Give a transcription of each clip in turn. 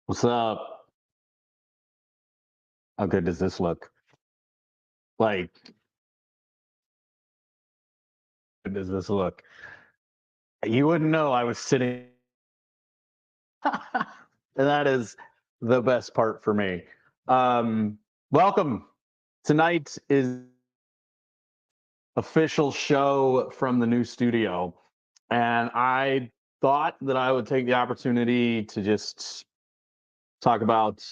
What's up? How good does this look? Like, how good does this look? You wouldn't know I was sitting. And that is the best part for me. Welcome. Tonight is official show from the new studio. And I thought that I would take the opportunity to just talk about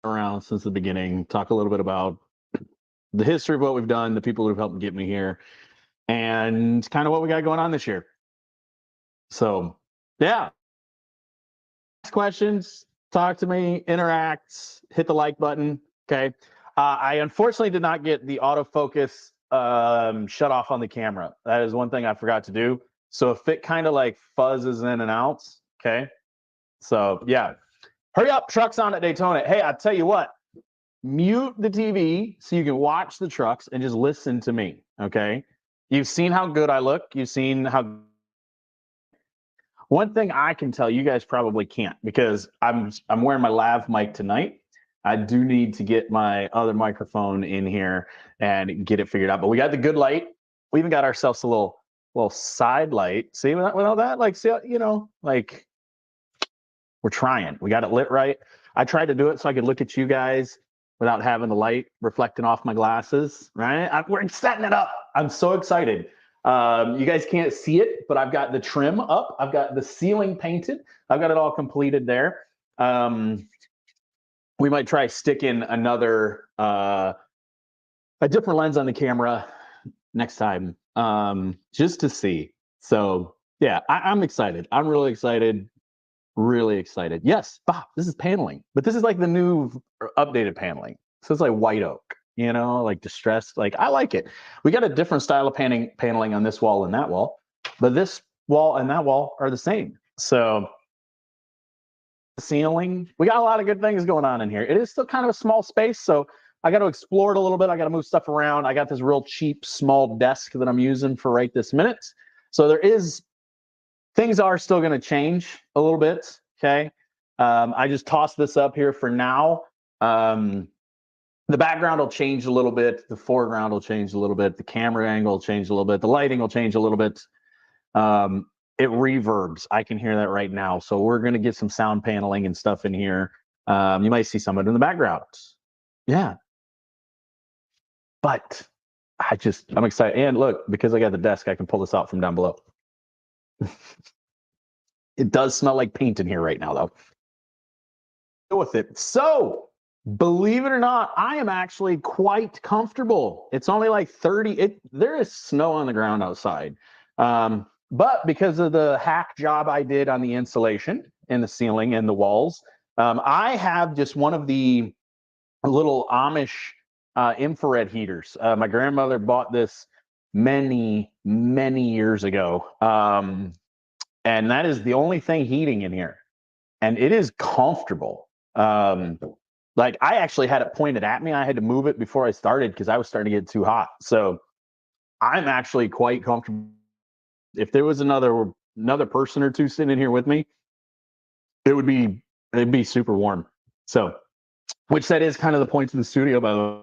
around since the beginning, talk a little bit about the history of what we've done, the people who've helped get me here, and kind of what we got going on this year. So, yeah, ask questions, talk to me, interact, hit the like button. Okay. I unfortunately did not get the autofocus shut off on the camera. That is one thing I forgot to do. So if it kind of like fuzzes in and out, okay. So yeah, hurry up, trucks on at Daytona. Hey, I tell you what, mute the TV so you can watch the trucks and just listen to me. Okay. You've seen how good I look. You've seen how one thing I can tell you guys probably can't because I'm wearing my lav mic tonight. I do need to get my other microphone in here and get it figured out. But we got the good light. We even got ourselves a little side light. See without that, like see, like we're trying. We got it lit right. I tried to do it so I could look at you guys without having the light reflecting off my glasses. Right? We're setting it up. I'm so excited. You guys can't see it, but I've got the trim up. I've got the ceiling painted. I've got it all completed there. We might try sticking another a different lens on the camera next time, just to see. So yeah, I'm excited. I'm really excited. Really excited. Yes, Bob, this is paneling, but this is like the new updated paneling. So it's like white oak, like distressed. Like I like it. We got a different style of paneling on this wall and that wall, but this wall and that wall are the same. So the ceiling, we got a lot of good things going on in here. It is still kind of a small space, so I got to explore it a little bit. I got to move stuff around. I got this real cheap small desk that I'm using for right this minute. So things are still going to change a little bit. Okay. I just tossed this up here for now. The background will change a little bit. The foreground will change a little bit. The camera angle will change a little bit. The lighting will change a little bit. It reverbs. I can hear that right now. So we're going to get some sound paneling and stuff in here. You might see some of it in the background. Yeah. But I'm excited. And look, because I got the desk, I can pull this out from down below. It does smell like paint in here right now, though. Deal with it. So, believe it or not, I am actually quite comfortable. It's only like 30. There is snow on the ground outside. But because of the hack job I did on the insulation and the ceiling and the walls, I have just one of the little Amish infrared heaters. My grandmother bought this many, many years ago. And that is the only thing heating in here. And it is comfortable. Like I actually had it pointed at me. I had to move it before I started because I was starting to get too hot. So I'm actually quite comfortable. If there was another person or two sitting in here with me, it'd be super warm. So, which that is kind of the point of the studio, by the way.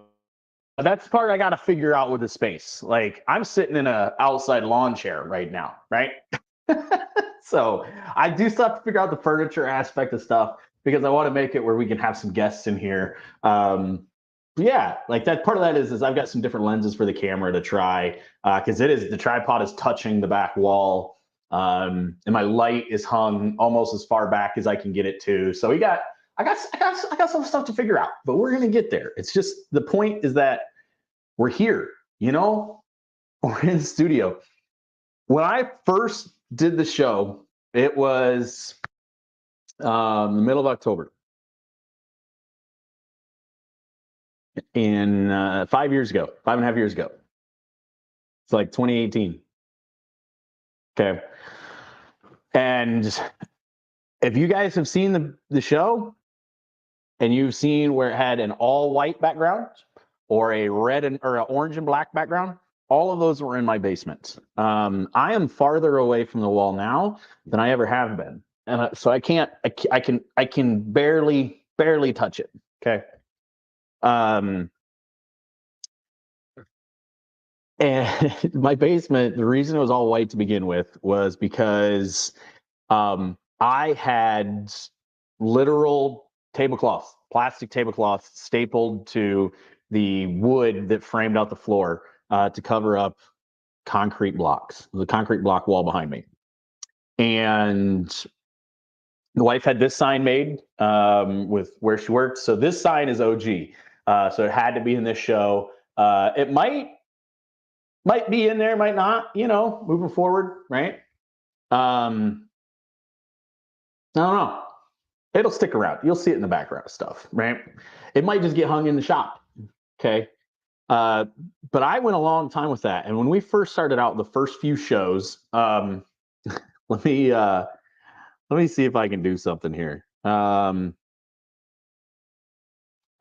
That's the part I got to figure out with the space. Like I'm sitting in a outside lawn chair right now, right? So I do still have to figure out the furniture aspect of stuff because I want to make it where we can have some guests in here. Yeah, like that part of that is I've got some different lenses for the camera to try because the tripod is touching the back wall, and my light is hung almost as far back as I can get it to. So I got some stuff to figure out, but we're gonna get there. It's just the point is that we're here, we're in the studio. When I first did the show, it was the middle of October. In 5 years ago, 5.5 years ago. It's like 2018. Okay. And if you guys have seen the show and you've seen where it had an all white background or a red or an orange and black background, all of those were in my basement. I am farther away from the wall now than I ever have been. and so I can't. I can barely touch it. Okay. Um, and my basement, the reason it was all white to begin with was because I had literal tablecloths, plastic tablecloths stapled to the wood that framed out the floor to cover up concrete blocks, the concrete block wall behind me. And the wife had this sign made with where she worked. So this sign is OG. So it had to be in this show. It might be in there, might not, moving forward, right? I don't know. It'll stick around. You'll see it in the background stuff, right? It might just get hung in the shop. Okay. But I went a long time with that. And when we first started out, the first few shows, let me see if I can do something here. I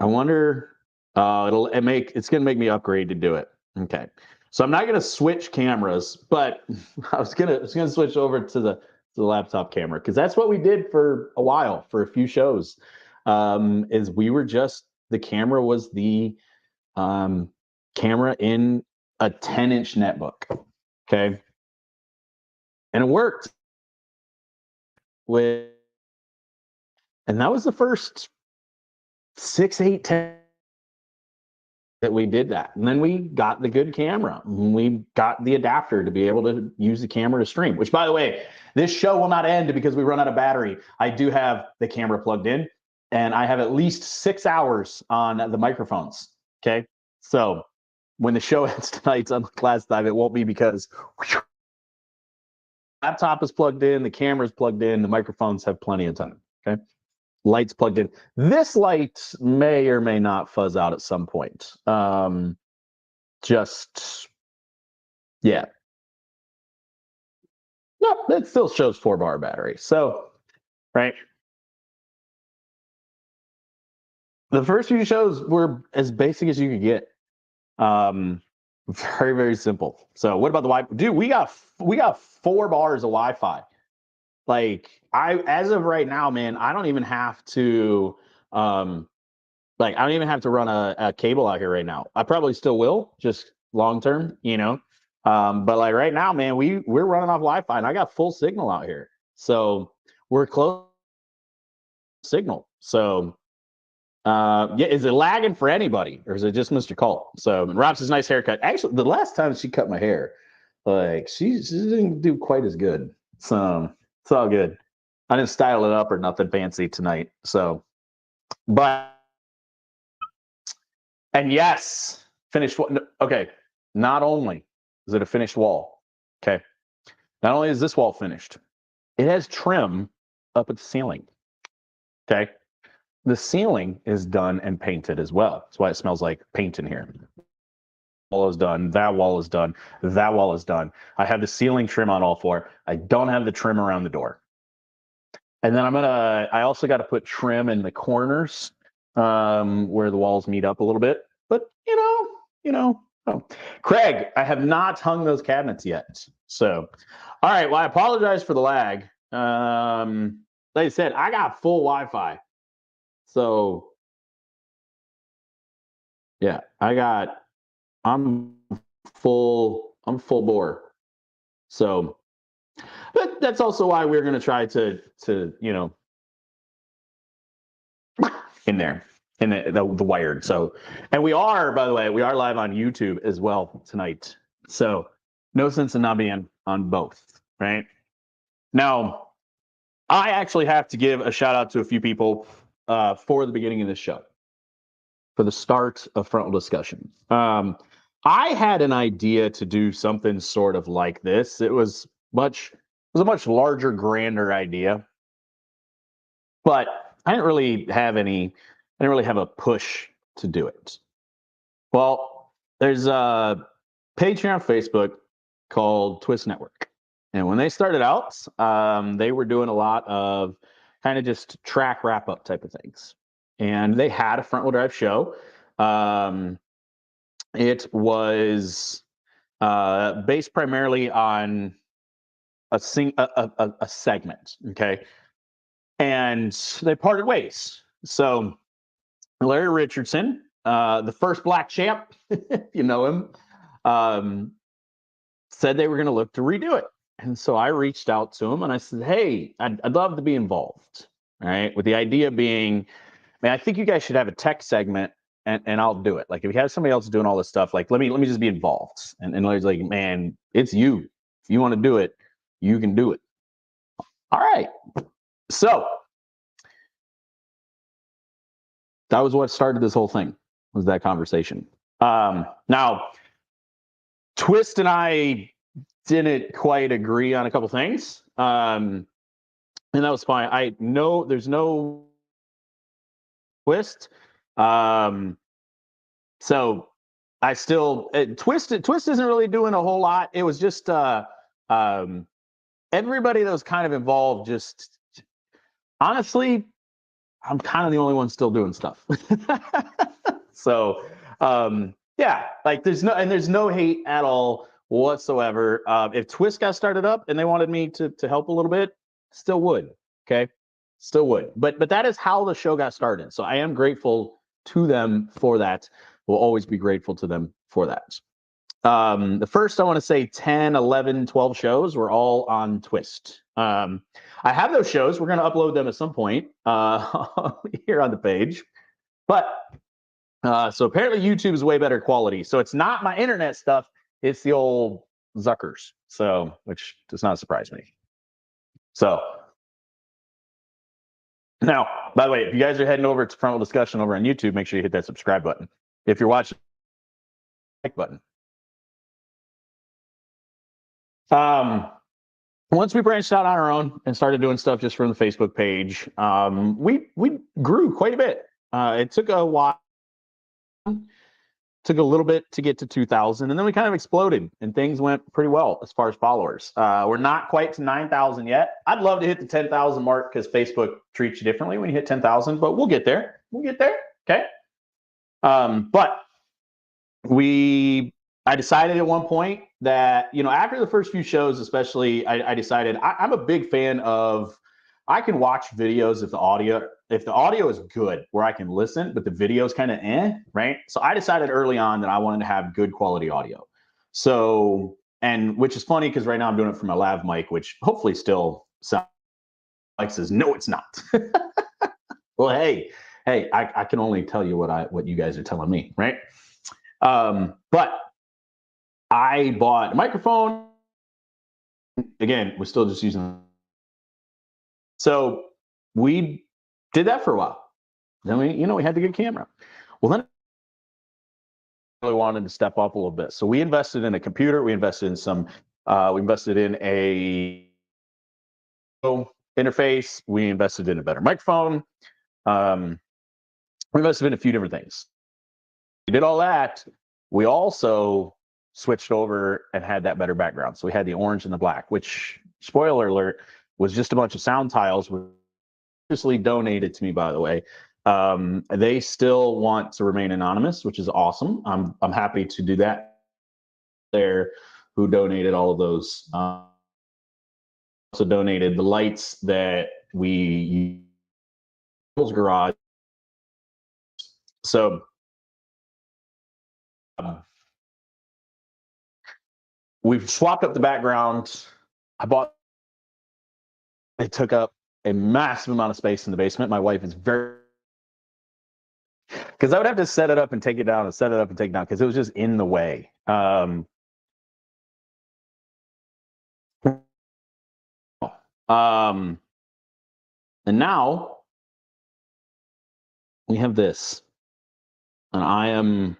wonder. It's gonna make me upgrade to do it. Okay. So I'm not gonna switch cameras, but I was gonna switch over to the laptop camera because that's what we did for a while, for a few shows. Is we were just the camera was the camera in a 10-inch netbook. Okay. And it worked with, and that was the first 6, 8, 10 that we did that. And then we got the good camera. We got the adapter to be able to use the camera to stream, which, by the way, this show will not end because we run out of battery. I do have the camera plugged in and I have at least 6 hours on the microphones. Okay. So when the show ends tonight, unlike last time, it won't be because laptop is plugged in, the camera is plugged in, the microphones have plenty of time. Okay. Lights plugged in. This light may or may not fuzz out at some point. Just, yeah. No, it still shows 4-bar battery. So, right. The first few shows were as basic as you could get. Very, very simple. So what about the Wi-Fi? Dude, we got 4 bars of Wi-Fi. Like as of right now, man, I don't even have to I don't even have to run a cable out here right now. I probably still will, just long term, but like right now, man, we're running off Wi-Fi and I got full signal out here. So we're close signal. So yeah, is it lagging for anybody or is it just Mr. Colt? So Rob says nice haircut. Actually, the last time she cut my hair, like she didn't do quite as good. So it's all good. I didn't style it up or nothing fancy tonight. So, but and yes, finished. Okay, not only is it a finished wall, okay, not only is this wall finished, it has trim up at the ceiling. Okay, the ceiling is done and painted as well. That's why it smells like paint in here. Wall is done. That wall is done. That wall is done. I have the ceiling trim on all 4. I don't have the trim around the door. And then I also got to put trim in the corners where the walls meet up a little bit. But oh. Craig, I have not hung those cabinets yet. So, all right. Well, I apologize for the lag. Like I said, I got full Wi-Fi. So, yeah, I'm I'm full bore. So, but that's also why we're going to try to in there in the wired. So, and we are, by the way, we are live on YouTube as well tonight. So, no sense in not being on both, right? Now, I actually have to give a shout out to a few people for the beginning of this show, for the start of Frontal Discussion. I had an idea to do something sort of like this. It was a much larger, grander idea, but I didn't really have a push to do it. Well, there's a page here on Facebook called Twist Network. And when they started out, they were doing a lot of kind of just track wrap up type of things. And they had a front wheel drive show. It was based primarily on a segment. Okay. and they parted ways. So Larry Richardson, the first black champ, you know him, said they were going to look to redo it. And so I reached out to him and I said, hey, I'd love to be involved. All right. With the idea being, man, I think you guys should have a tech segment and I'll do it. Like if you have somebody else doing all this stuff, like let me just be involved. And Larry's like, man, it's you. If you want to do it, you can do it. All right. So that was what started this whole thing, was that conversation. Now, Twist and I didn't quite agree on a couple things. And that was fine. I know there's no Twist. So I still Twist isn't really doing a whole lot. It was just everybody that was kind of involved. Just honestly, I'm kind of the only one still doing stuff. So yeah, like there's no hate at all whatsoever. If Twist got started up and they wanted me to help a little bit, still would. Okay, still would. But that is how the show got started. So I am grateful to them for that. We'll always be grateful to them for that. The first, I want to say 10, 11, 12 shows were all on Twist. I have those shows. We're going to upload them at some point here on the page. But so apparently YouTube is way better quality. So it's not my internet stuff. It's the old Zuckers. So, which does not surprise me. So now, by the way, if you guys are heading over to Frontal Discussion over on YouTube, make sure you hit that subscribe button. If you're watching, like button. Once we branched out on our own and started doing stuff just from the Facebook page, we grew quite a bit. It took a while, took a little bit to get to 2,000, and then we kind of exploded, and things went pretty well as far as followers. We're not quite to 9,000 yet. I'd love to hit the 10,000 mark because Facebook treats you differently when you hit 10,000, but we'll get there. We'll get there. Okay. But I decided at one point that, you know, after the first few shows, especially, I decided I'm a big fan of, I can watch videos if the audio is good where I can listen, but the video is kind of right? So I decided early on that I wanted to have good quality audio. So, and which is funny because right now I'm doing it from a lav mic, which hopefully still sounds like says, no, it's not. Well, hey, I can only tell you what you guys are telling me, right? But I bought a microphone. Again, we're still just using. So we did that for a while. Then we had to get a camera. Well, then I really wanted to step up a little bit. So we invested in a computer. We invested in a interface. We invested in a better microphone. We invested in a few different things. We did all that. We also switched over and had that better background. So we had the orange and the black, which, spoiler alert, was just a bunch of sound tiles, graciously donated to me, by the way. They still want to remain anonymous, which is awesome. I'm happy to do that. There, who donated all of those. Also donated the lights that we use garage. So we've swapped up the background. It took up a massive amount of space in the basement. My wife is because I would have to set it up and take it down and set it up and take it down because it was just in the way. And now we have this, and I am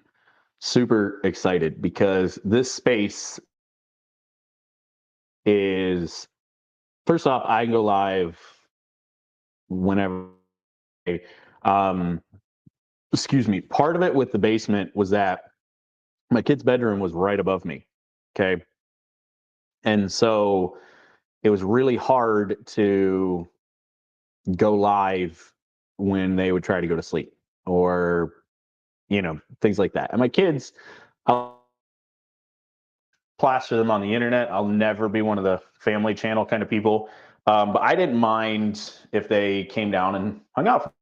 super excited because this space is, first off, I can go live whenever. Excuse me. Part of it with the basement was that my kid's bedroom was right above me. Okay. And so it was really hard to go live when they would try to go to sleep or, things like that. And my kids, I'll plaster them on the internet. I'll never be one of the family channel kind of people. But I didn't mind if they came down and hung out.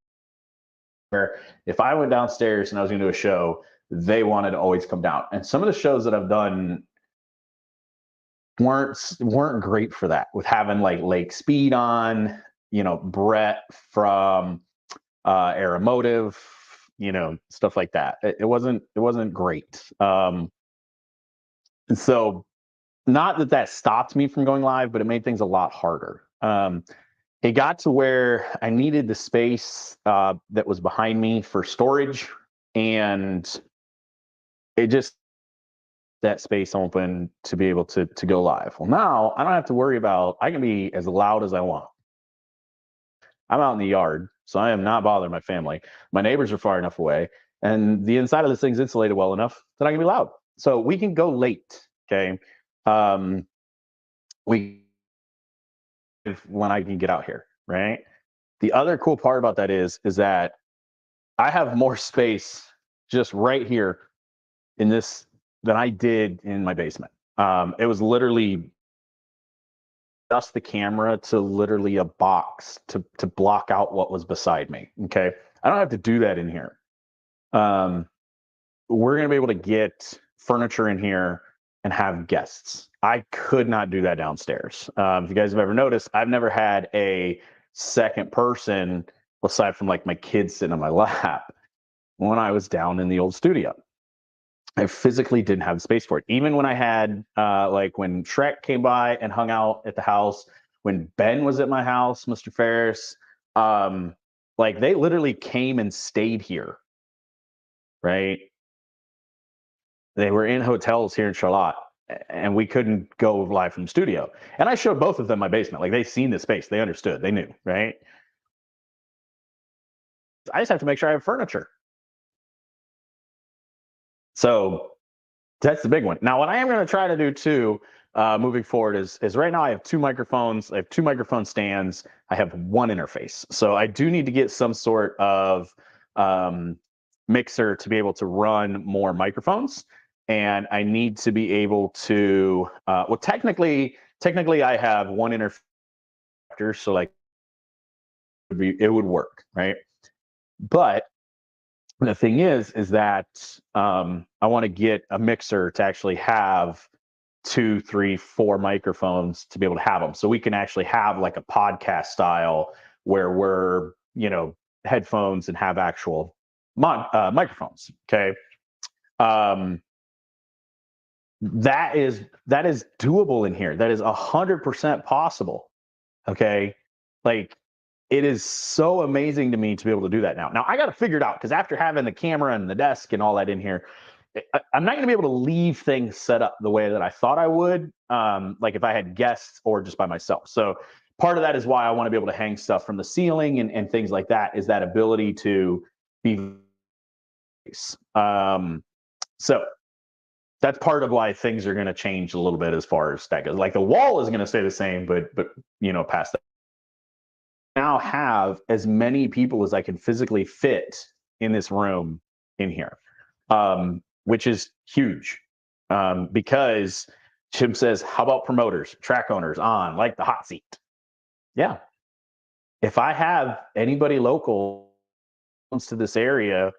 If I went downstairs and I was going to do a show, they wanted to always come down. And some of the shows that I've done weren't great for that, with having like Lake Speed on, Brett from Aeromotive, stuff like that. It wasn't great. And so, not that stopped me from going live, but it made things a lot harder. It got to where I needed the space that was behind me for storage, and it just that space open to be able to go live. Well, now I don't have to worry about. I can be as loud as I want. I'm out in the yard, so I am not bothering my family. My neighbors are far enough away, and the inside of this thing's insulated well enough that I can be loud. So we can go late. Okay, we when I can get out here, right? The other cool part about that is that I have more space just right here in this than I did in my basement. It was literally just the camera to literally a box to block out what was beside me. Okay, I don't have to do that in here. We're gonna be able to get furniture in here and have guests. I could not do that downstairs. If you guys have ever noticed, I've never had a second person aside from like my kids sitting on my lap when I was down in the old studio. I physically didn't have the space for it. Even when I had, like when Shrek came by and hung out at the house, when Ben was at my house, Mr. Ferris, like they literally came and stayed here, right? They were in hotels here in Charlotte, and we couldn't go live from the studio. And I showed both of them my basement. Like, they seen the space. They understood. They knew, right? I just have to make sure I have furniture. So that's the big one. Now, what I am going to try to do too, moving forward, is right now I have two microphones. I have two microphone stands. I have one interface. So I do need to get some sort of mixer to be able to run more microphones, and I need to be able to. Well, technically, I have one interface, so like it would work, right? But the thing is that I want to get a mixer to actually have 2, 3, 4 microphones to be able to have them, so we can actually have like a podcast style where we're headphones and have actual microphones. Okay, that is doable in here. That is 100% possible. Okay, like, it is so amazing to me to be able to do that now. Now I got to figure it out, because after having the camera and the desk and all that in here, I'm not going to be able to leave things set up the way that I thought I would, like if I had guests or just by myself. So part of that is why I want to be able to hang stuff from the ceiling and things like that, is that ability to be. So that's part of why things are going to change a little bit as far as that goes. Like, the wall is going to stay the same, but past that, now have as many people as I can physically fit in this room in here, which is huge, because Jim says, how about promoters, track owners on like the hot seat? Yeah. If I have anybody local comes to this area,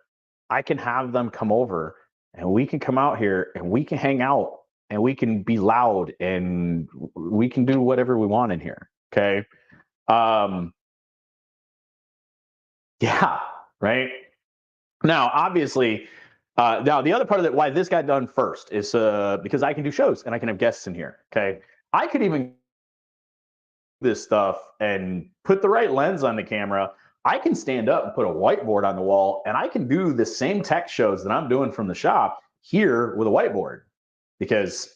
I can have them come over, and we can come out here and we can hang out and we can be loud and we can do whatever we want in here. Okay. Yeah, right. Now, obviously, now the other part of it, why this got done first, is because I can do shows and I can have guests in here. Okay, I could even this stuff and put the right lens on the camera. I can stand up and put a whiteboard on the wall, and I can do the same tech shows that I'm doing from the shop here with a whiteboard, because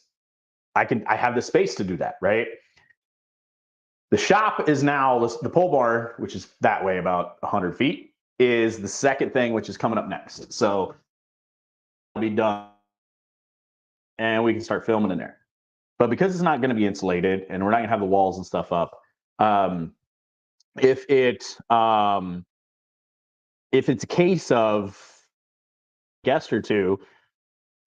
I have the space to do that, right? The shop is now the pole barn, which is that way about 100 feet, is the second thing, which is coming up next. So it'll be done, and we can start filming in there. But because it's not going to be insulated and we're not going to have the walls and stuff up, if it's a case of guest or two,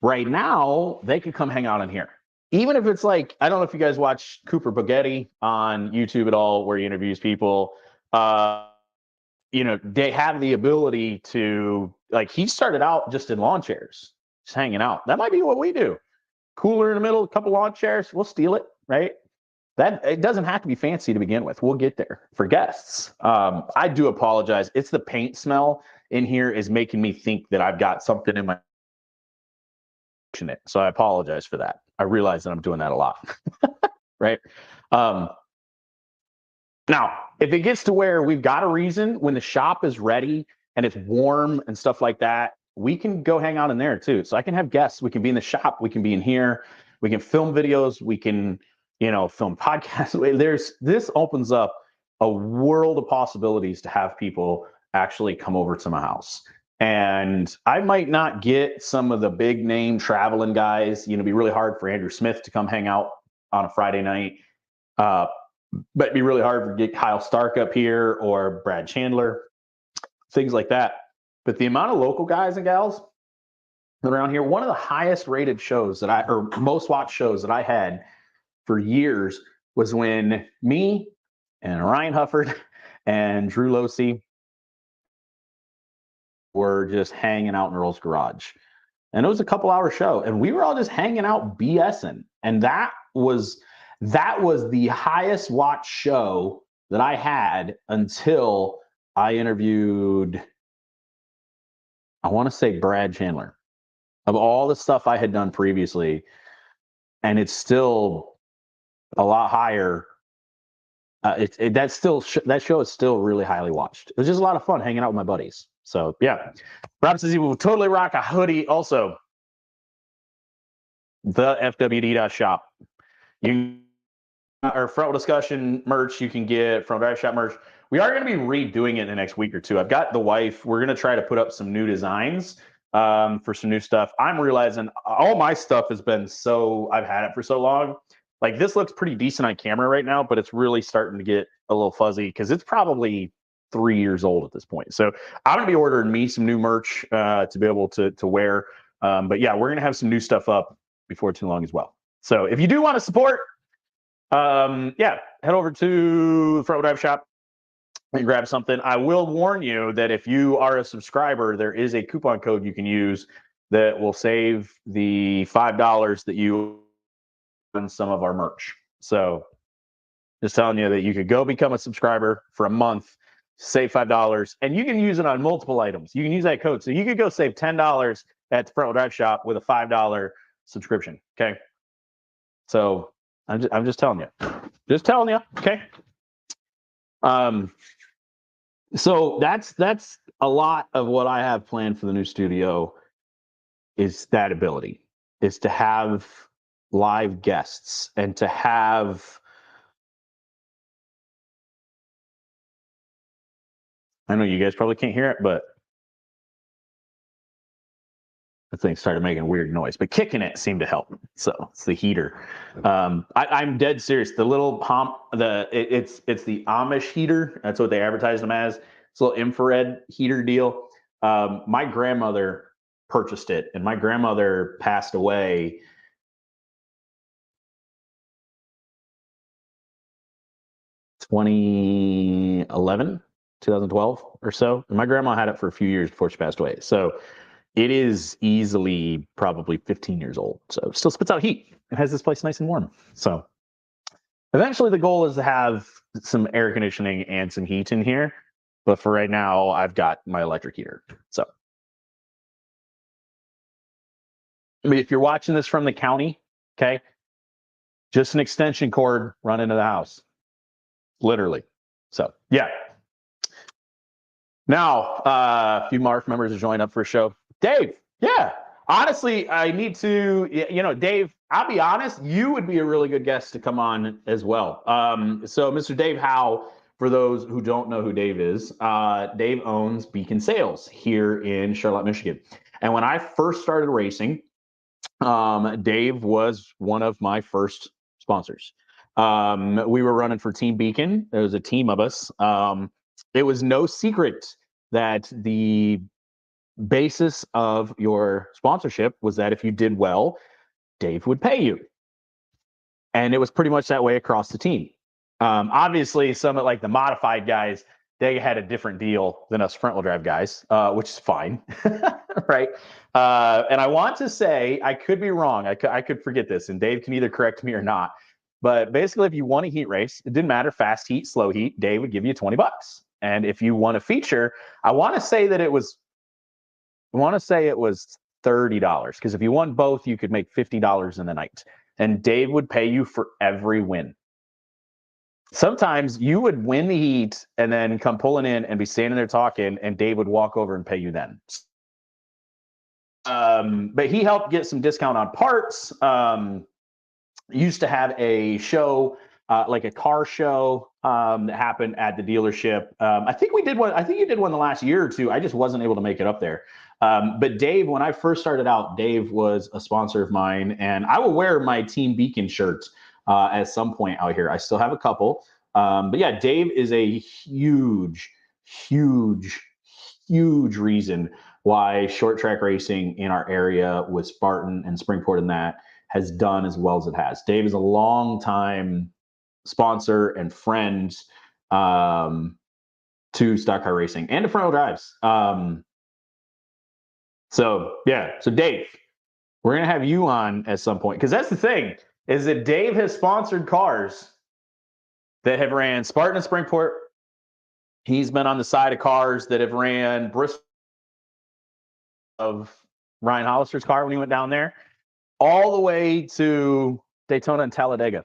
right now they could come hang out in here. even if it's like, I don't know if you guys watch Cooper Bugatti on YouTube at all, where he interviews people. They have the ability to, like, he started out just in lawn chairs, just hanging out. That might be what we do. Cooler in the middle, a couple lawn chairs, we'll steal it, right? That it doesn't have to be fancy to begin with. We'll get there for guests. I do apologize. It's the paint smell in here is making me think that I've got something in my it. So I apologize for that. I realize that I'm doing that a lot. Right. Now, if it gets to where we've got a reason when the shop is ready and it's warm and stuff like that, we can go hang out in there too. So I can have guests. We can be in the shop. We can be in here. We can film videos. We can, film podcasts. This opens up a world of possibilities to have people actually come over to my house. And I might not get some of the big name traveling guys. It'd be really hard for Andrew Smith to come hang out on a Friday night. But it'd be really hard to get Kyle Stark up here or Brad Chandler, things like that. But the amount of local guys and gals around here, one of the highest rated shows or most watched shows that I had for years was when me and Ryan Hufford and Drew Losey were just hanging out in Earl's garage. And it was a couple-hour show, and we were all just hanging out BSing. And that was the highest watch show that I had until I interviewed, I want to say, Brad Chandler. Of all the stuff I had done previously, and it's still a lot higher. That show is still really highly watched. It was just a lot of fun hanging out with my buddies. So yeah, Rob says he will totally rock a hoodie. Also, the FWD.shop. Our Frontal Discussion merch you can get from Drive Shop merch. We are going to be redoing it in the next week or two. I've got the wife. We're going to try to put up some new designs for some new stuff. I'm realizing all my stuff has been I've had it for so long. Like, this looks pretty decent on camera right now, but it's really starting to get a little fuzzy because it's probably 3 years old at this point. So I'm going to be ordering me some new merch to be able to wear. But yeah, we're going to have some new stuff up before too long as well. So if you do want to support, head over to the Front Drive Shop and grab something. I will warn you that if you are a subscriber, there is a coupon code you can use that will save the $5 that you on some of our merch. So just telling you that you could go become a subscriber for a month, save $5, and you can use it on multiple items. You can use that code. So you could go save $10 at the Front Drive Shop with a $5 subscription. Okay. So I'm just telling you. Okay. So that's a lot of what I have planned for the new studio. Is that ability is to have live guests and to have I know you guys probably can't hear it, but the thing started making a weird noise, but kicking it seemed to help. So it's the heater. I'm dead serious. The little pump, it's the Amish heater. That's what they advertise them as. It's a little infrared heater deal. My grandmother purchased it, and my grandmother passed away 2012 or so. And my grandma had it for a few years before she passed away. So it is easily probably 15 years old. So it still spits out heat. It has this place nice and warm. So eventually the goal is to have some air conditioning and some heat in here. But for right now, I've got my electric heater. So I mean, if you're watching this from the county, okay, just an extension cord run into the house. Literally. So yeah. Now, a few Marf members have joined up for a show. Dave, yeah. Honestly, I need to, Dave, I'll be honest, you would be a really good guest to come on as well. So Mr. Dave Howe, for those who don't know who Dave is, Dave owns Beacon Sales here in Charlotte, Michigan. And when I first started racing, Dave was one of my first sponsors. We were running for Team Beacon. There was a team of us. It was no secret that the basis of your sponsorship was that if you did well, Dave would pay you. And it was pretty much that way across the team. Obviously, some of like the modified guys, they had a different deal than us front wheel drive guys, which is fine, right? And I want to say, I could be wrong. I could forget this, and Dave can either correct me or not. But basically, if you won a heat race, it didn't matter, fast heat, slow heat, Dave would give you $20. And if you won a feature, I want to say it was $30, because if you won both, you could make $50 in the night. And Dave would pay you for every win. Sometimes you would win the heat and then come pulling in and be standing there talking, and Dave would walk over and pay you then. But he helped get some discount on parts. Used to have a show, like a car show, that happened at the dealership. I think we did one. I think you did one the last year or two. I just wasn't able to make it up there. But Dave, when I first started out, Dave was a sponsor of mine, and I will wear my Team Beacon shirt at some point out here. I still have a couple. But yeah, Dave is a huge, huge, huge reason why short track racing in our area with Spartan and Springport and that has done as well as it has. Dave is a long time sponsor and friend to stock car racing and to front wheel drives. So Dave, we're gonna have you on at some point, because that's the thing, is that Dave has sponsored cars that have ran Spartan and Springport. He's been on the side of cars that have ran Bristol of Ryan Hollister's car when he went down there, all the way to Daytona and Talladega.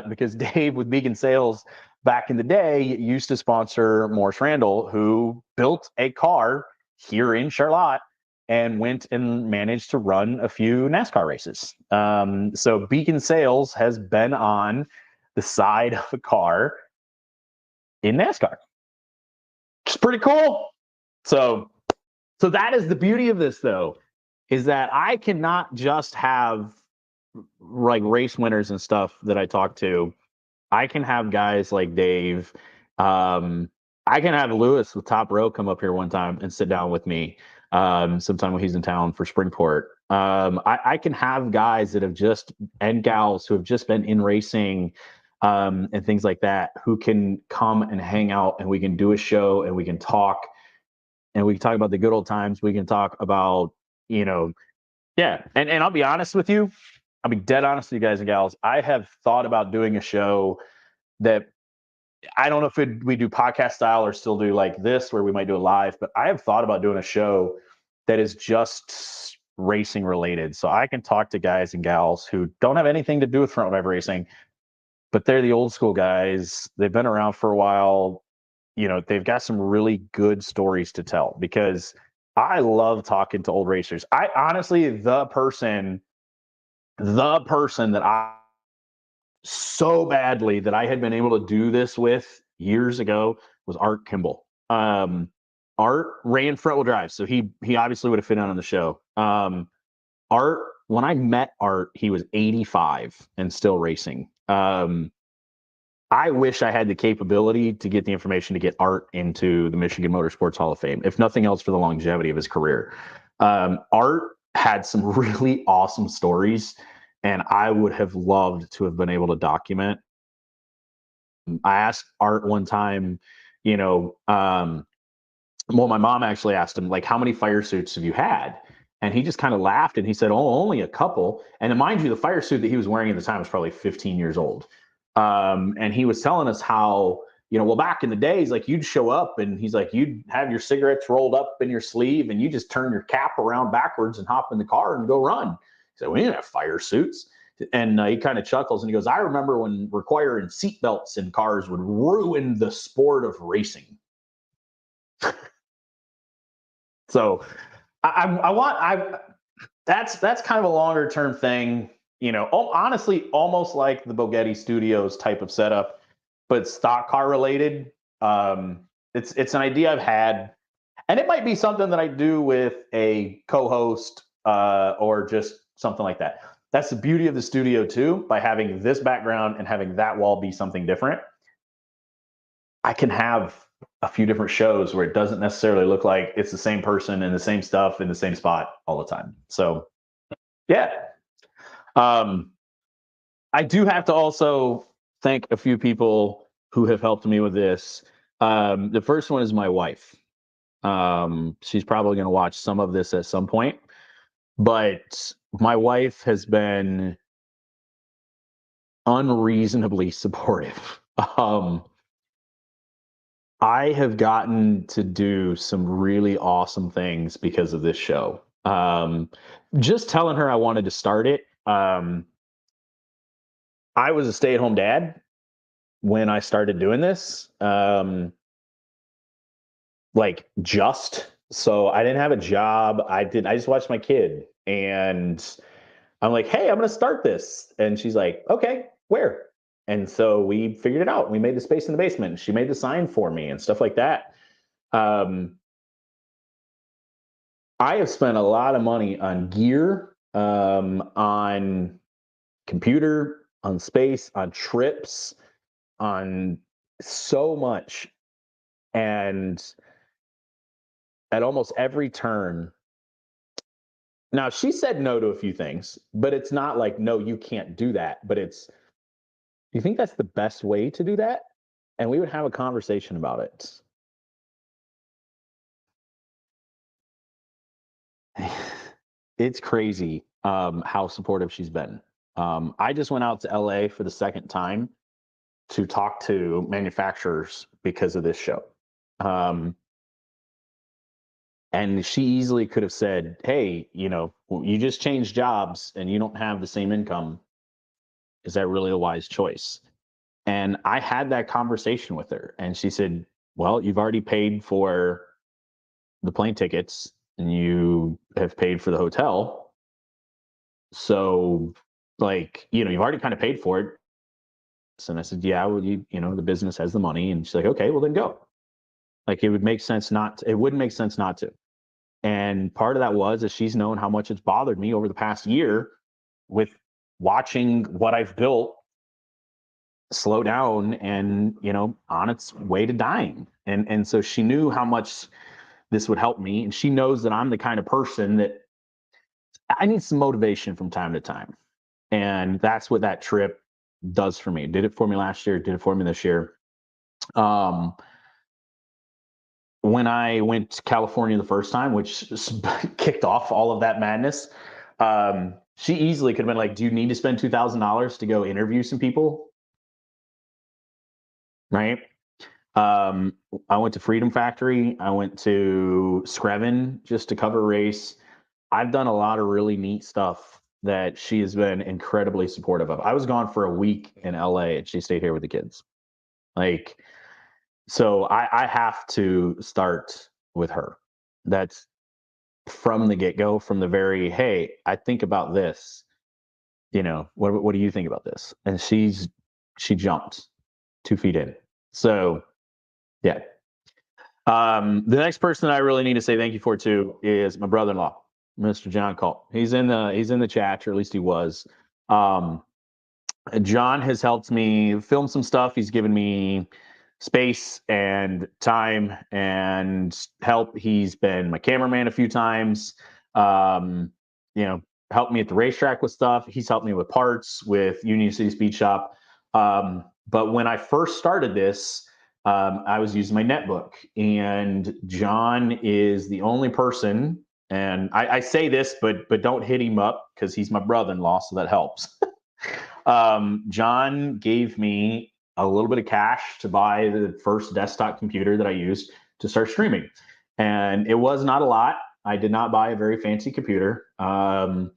Because Dave with Beacon Sales back in the day used to sponsor Morris Randall, who built a car here in Charlotte and went and managed to run a few NASCAR races. So Beacon Sales has been on the side of a car in NASCAR. It's pretty cool. So that is the beauty of this, though, is that I cannot just have like race winners and stuff that I talk to. I can have guys like Dave. I can have Lewis with Top Row come up here one time and sit down with me sometime when he's in town for Springport. I can have guys that have just, and gals who have just been in racing and things like that, who can come and hang out, and we can do a show, and we can talk, and we can talk about the good old times. We can talk about, and I'll be honest with you. I'll be dead honest with you guys and gals. I have thought about doing a show that, I don't know if we do podcast style or still do like this, where we might do it live, but I have thought about doing a show that is just racing related. So I can talk to guys and gals who don't have anything to do with front wheel drive racing, but they're the old school guys. They've been around for a while. They've got some really good stories to tell, because I love talking to old racers. I honestly, the person that I so badly that I had been able to do this with years ago was Art Kimball. Art ran front wheel drive, so he obviously would have fit on the show. Art, when I met Art, he was 85 and still racing. I wish I had the capability to get the information to get Art into the Michigan Motorsports Hall of Fame, if nothing else for the longevity of his career. Art had some really awesome stories, and I would have loved to have been able to document. I asked Art one time, my mom actually asked him, like, how many fire suits have you had? And he just kind of laughed, and he said, oh, only a couple. And mind you, the fire suit that he was wearing at the time was probably 15 years old. And he was telling us how, back in the days, like, you'd show up, and he's like, you'd have your cigarettes rolled up in your sleeve, and you just turn your cap around backwards and hop in the car and go run. He said, we didn't have fire suits. And he kind of chuckles, and he goes, I remember when requiring seatbelts in cars would ruin the sport of racing. So that's kind of a longer term thing, honestly, almost like the Bogetti Studios type of setup, but stock car related. It's an idea I've had, and it might be something that I do with a co-host or just something like that. That's the beauty of the studio too, by having this background and having that wall be something different. I can have a few different shows where it doesn't necessarily look like it's the same person and the same stuff in the same spot all the time. So yeah. I do have to also thank a few people who have helped me with this. The first one is my wife. She's probably going to watch some of this at some point, but my wife has been unreasonably supportive. Um, I have gotten to do some really awesome things because of this show. Just telling her I wanted to start it. I was a stay-at-home dad when I started doing this. Like just so I didn't have a job. I just watched my kid and I'm like, hey, I'm gonna start this. And she's like, okay, where? And so we figured it out. We made the space in the basement. She made the sign for me and stuff like that. Um, I have spent a lot of money on gear, on computer, on space, on trips, on so much. And at almost every turn, now she said no to a few things, but it's not like, no, you can't do that. But it's, you think that's the best way to do that? And we would have a conversation about it. It's crazy how supportive she's been. I just went out to LA for the second time to talk to manufacturers because of this show. Um, and she easily could have said, hey, you just changed jobs and you don't have the same income. Is that really a wise choice? And I had that conversation with her, and she said, well, you've already paid for the plane tickets and you have paid for the hotel. So, like, you've already kind of paid for it. And I said, yeah, well, the business has the money. And she's like, okay, well, then go. Like, it wouldn't make sense not to. And part of that was is she's known how much it's bothered me over the past year with watching what I've built slow down and on its way to dying. And so she knew how much this would help me, and she knows that I'm the kind of person that I need some motivation from time to time. And that's what that trip does for me. Did it for me last year, did it for me this year. um when I went to California the first time, which kicked off all of that madness, she easily could have been like, do you need to spend $2,000 to go interview some people? Right. Um, I went to Freedom Factory. I went to Screven just to cover race. I've done a lot of really neat stuff that she has been incredibly supportive of. I was gone for a week in LA and she stayed here with the kids. Like, so I have to start with her. That's from the get go, from the very, hey, I think about this. What do you think about this? And she jumped 2 feet in. So yeah. The next person I really need to say thank you for too is my brother-in-law, Mr. John Colt. He's in the chat, or at least he was. Um, John has helped me film some stuff. He's given me space and time and help. He's been my cameraman a few times. Um, you know, helped me at the racetrack with stuff. He's helped me with parts with Union City Speed Shop. But when I first started this, I was using my netbook, and John is the only person. And I say this, but don't hit him up because he's my brother-in-law, so that helps. John gave me a little bit of cash to buy the first desktop computer that I used to start streaming. And it was not a lot. I did not buy a very fancy computer. And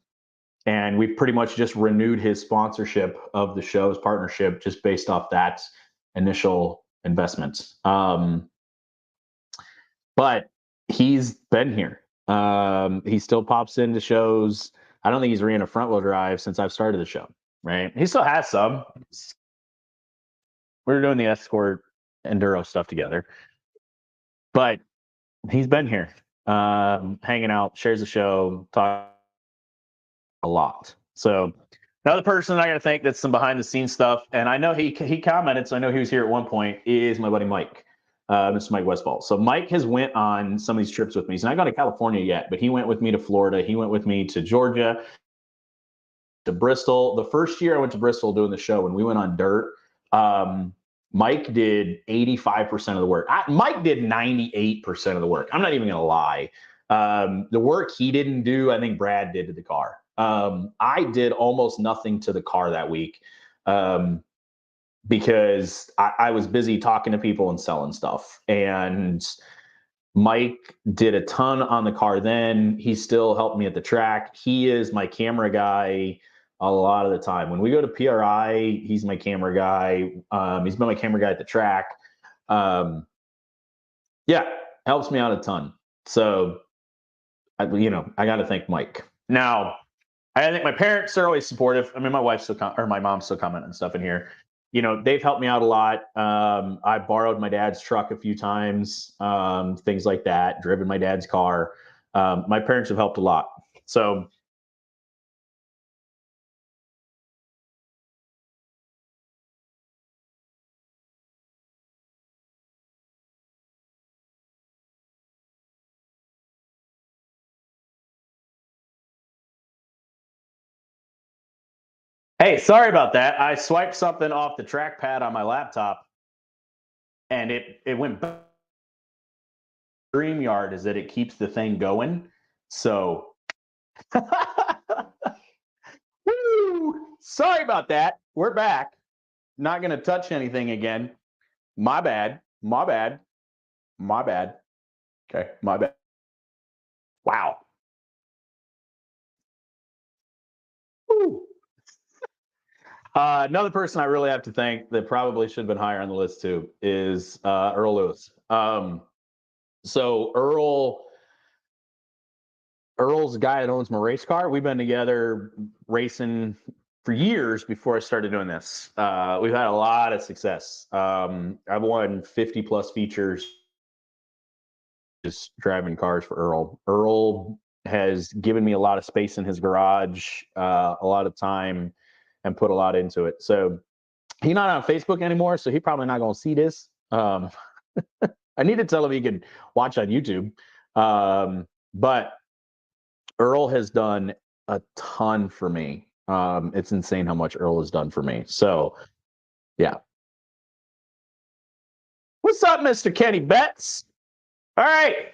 we pretty much just renewed his sponsorship of the show's partnership just based off that initial investment. But he's been here. He still pops into shows. I don't think he's ran a front wheel drive since I've started the show. Right? He still has some. We were doing the Escort enduro stuff together, but he's been here, hanging out, shares the show, talk a lot. So another person I got to thank that's some behind the scenes stuff, and I know he commented, so I know he was here at one point. Is my buddy Mike, Mr. Mike Westfall. So Mike has went on some of these trips with me. He's not gone to California yet, but he went with me to Florida. He went with me to Georgia. to Bristol. The first year I went to Bristol doing the show, when we went on dirt, Mike did 85% of the work. Mike did 98% of the work. I'm not even going to lie. The work he didn't do, I think Brad did to the car. I did almost nothing to the car that week because I was busy talking to people and selling stuff. And Mike did a ton on the car then. He still helped me at the track. He is my camera guy a lot of the time. When we go to PRI, he's my camera guy. He's been my camera guy at the track. Yeah, helps me out a ton. So, I got to thank Mike. Now, I think my parents are always supportive. I mean, my wife's still or my mom's still commenting and stuff in here. They've helped me out a lot. I borrowed my dad's truck a few times, things like that, driven my dad's car. My parents have helped a lot. So, hey, sorry about that. I swiped something off the trackpad on my laptop, and it went back. StreamYard is that it keeps the thing going. So, woo! Sorry about that. We're back. Not going to touch anything again. My bad. My bad. My bad. Okay, my bad. Wow. Another person I really have to thank that probably should have been higher on the list too is Earl Lewis. So Earl's a guy that owns my race car. We've been together racing for years before I started doing this. We've had a lot of success. I've won 50 plus features just driving cars for Earl. Earl has given me a lot of space in his garage, a lot of time, and put a lot into it. So he's not on Facebook anymore, so he's probably not going to see this. I need to tell him he can watch on YouTube. But Earl has done a ton for me. It's insane how much Earl has done for me. So, yeah. What's up, Mr. Kenny Betts? All right.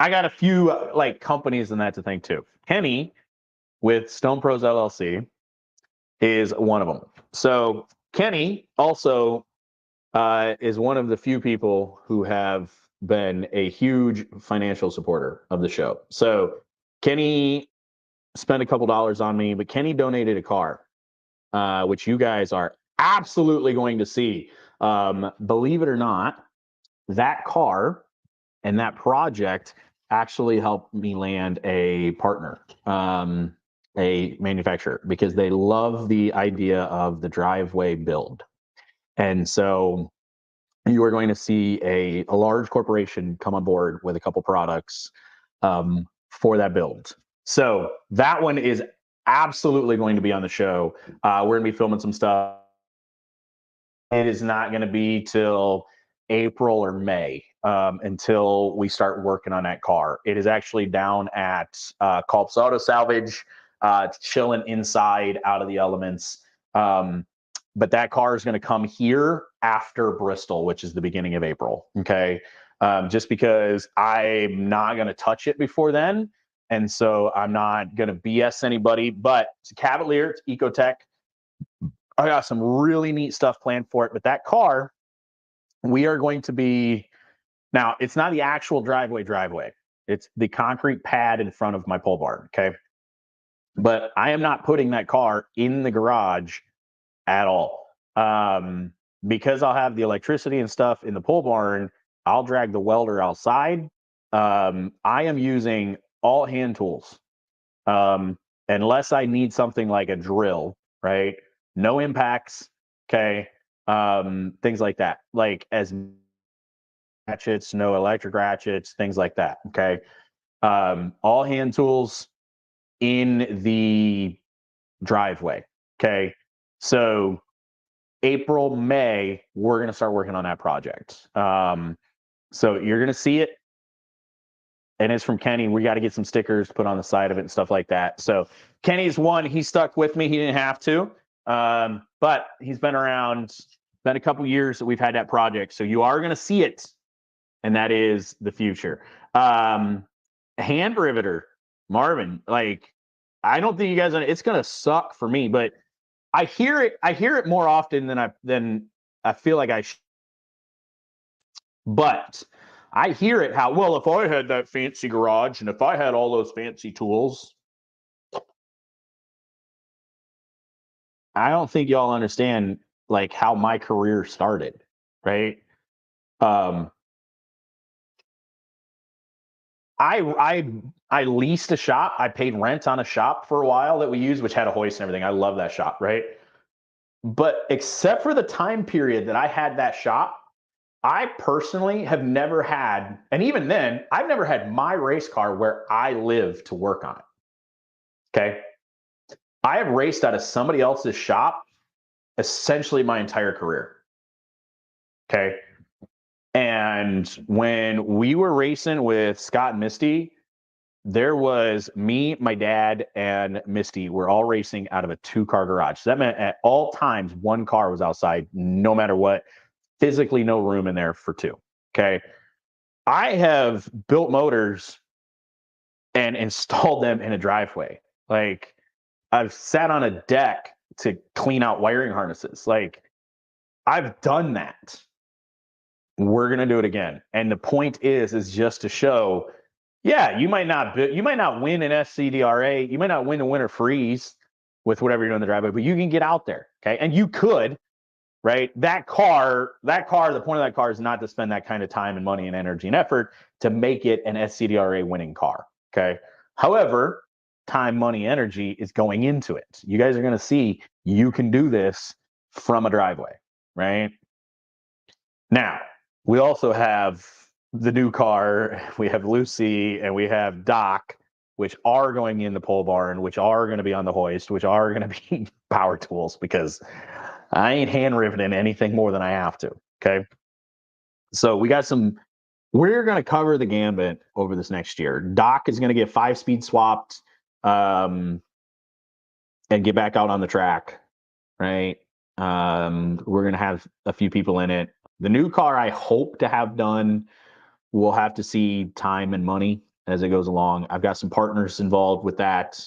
I got a few companies and that to thank too. Kenny with Stone Pros LLC is one of them. So Kenny also is one of the few people who have been a huge financial supporter of the show. So Kenny spent a couple dollars on me, but Kenny donated a car, which you guys are absolutely going to see. Believe it or not, that car and that project actually helped me land a partner, a manufacturer, because they love the idea of the driveway build. And so you are going to see a large corporation come on board with a couple products for that build. So that one is absolutely going to be on the show. We're going to be filming some stuff. It is not going to be till April or May until we start working on that car. It is actually down at Culp's Auto Salvage, chilling inside out of the elements. But that car is going to come here after Bristol, which is the beginning of April. Okay. Just because I'm not going to touch it before then. And so I'm not going to BS anybody, but it's a Cavalier, it's Ecotech. I got some really neat stuff planned for it. But that car, we are going to be, now it's not the actual driveway. It's the concrete pad in front of my pole barn. Okay. But I am not putting that car in the garage at all. Because I'll have the electricity and stuff in the pole barn, I'll drag the welder outside. I am using all hand tools. Unless I need something like a drill, right? No impacts, okay? Things like that. Like as ratchets, no electric ratchets, things like that, okay? All hand tools in the driveway, okay? So April, May, we're going to start working on that project. So you're going to see it and it's from Kenny. We got to get some stickers put on the side of it and stuff like that. So Kenny's one. He stuck with me. He didn't have to, but he's been around. Been a couple years that we've had that project. So you are going to see it, and that is the future. Hand riveter, Marvin. Like, I don't think you guys. It's going to suck for me, but I hear it. I hear it more often than I feel like I should. But I hear it how, well, if I had that fancy garage and if I had all those fancy tools, I don't think y'all understand like how my career started, right? Um, I leased a shop. I paid rent on a shop for a while that we used, which had a hoist and everything. I love that shop, right? But except for the time period that I had that shop, I personally have never had, and even then, I've never had my race car where I live to work on it. Okay. I have raced out of somebody else's shop essentially my entire career. Okay. And when we were racing with Scott and Misty, there was me, my dad, and Misty were all racing out of a 2-car garage. So that meant at all times, one car was outside, no matter what. Physically, no room in there for 2. Okay. I have built motors and installed them in a driveway. Like, I've sat on a deck to clean out wiring harnesses. Like, I've done that. We're going to do it again. And the point is just to show, yeah, you might not win an SCDRA. You might not win the winter freeze with whatever you're doing in the driveway, but you can get out there. Okay. And you could, right? The point of that car is not to spend that kind of time and money and energy and effort to make it an SCDRA winning car. Okay. However, time, money, energy is going into it. You guys are going to see you can do this from a driveway, right? Now, we also have the new car. We have Lucy and we have Doc, which are going in the pole barn, which are going to be on the hoist, which are going to be power tools because I ain't hand riveting anything more than I have to. Okay. So we're going to cover the gambit over this next year. Doc is going to get 5-speed swapped and get back out on the track. Right. We're going to have a few people in it. The new car I hope to have done, we'll have to see time and money as it goes along. I've got some partners involved with that,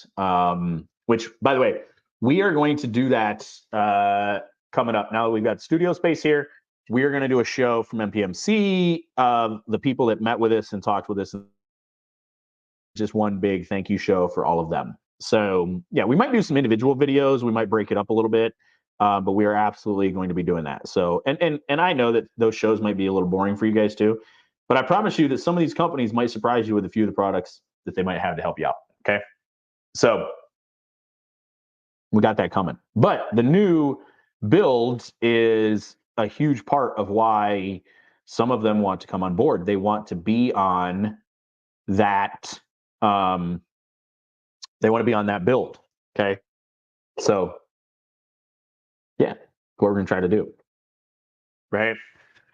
which, by the way, we are going to do that coming up. Now that we've got studio space here, we are going to do a show from MPMC of the people that met with us and talked with us. Just one big thank you show for all of them. So, yeah, we might do some individual videos. We might break it up a little bit. But we are absolutely going to be doing that. So, and I know that those shows might be a little boring for you guys too, but I promise you that some of these companies might surprise you with a few of the products that they might have to help you out. Okay. So we got that coming, but the new build is a huge part of why some of them want to come on board. They want to be on that. They want to be on that build. Okay. So, yeah, what we're going to try to do. Right.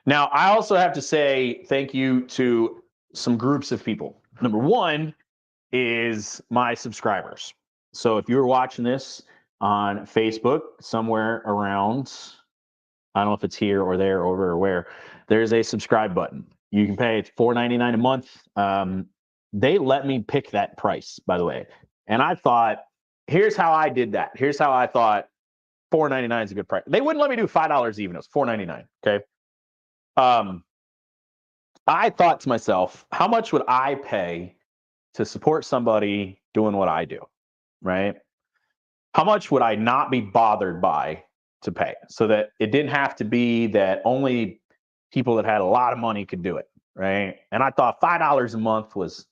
Now, I also have to say thank you to some groups of people. Number one is my subscribers. So if you're watching this on Facebook, somewhere around, I don't know if it's here or there, over or where, there's a subscribe button. You can pay $4.99 a month. They let me pick that price, by the way. And I thought, here's how I did that. Here's how I thought $4.99 is a good price. They wouldn't let me do $5 even. It was $4.99. Okay. I thought to myself, how much would I pay to support somebody doing what I do? Right. How much would I not be bothered by to pay so that it didn't have to be that only people that had a lot of money could do it. Right. And I thought $5 a month was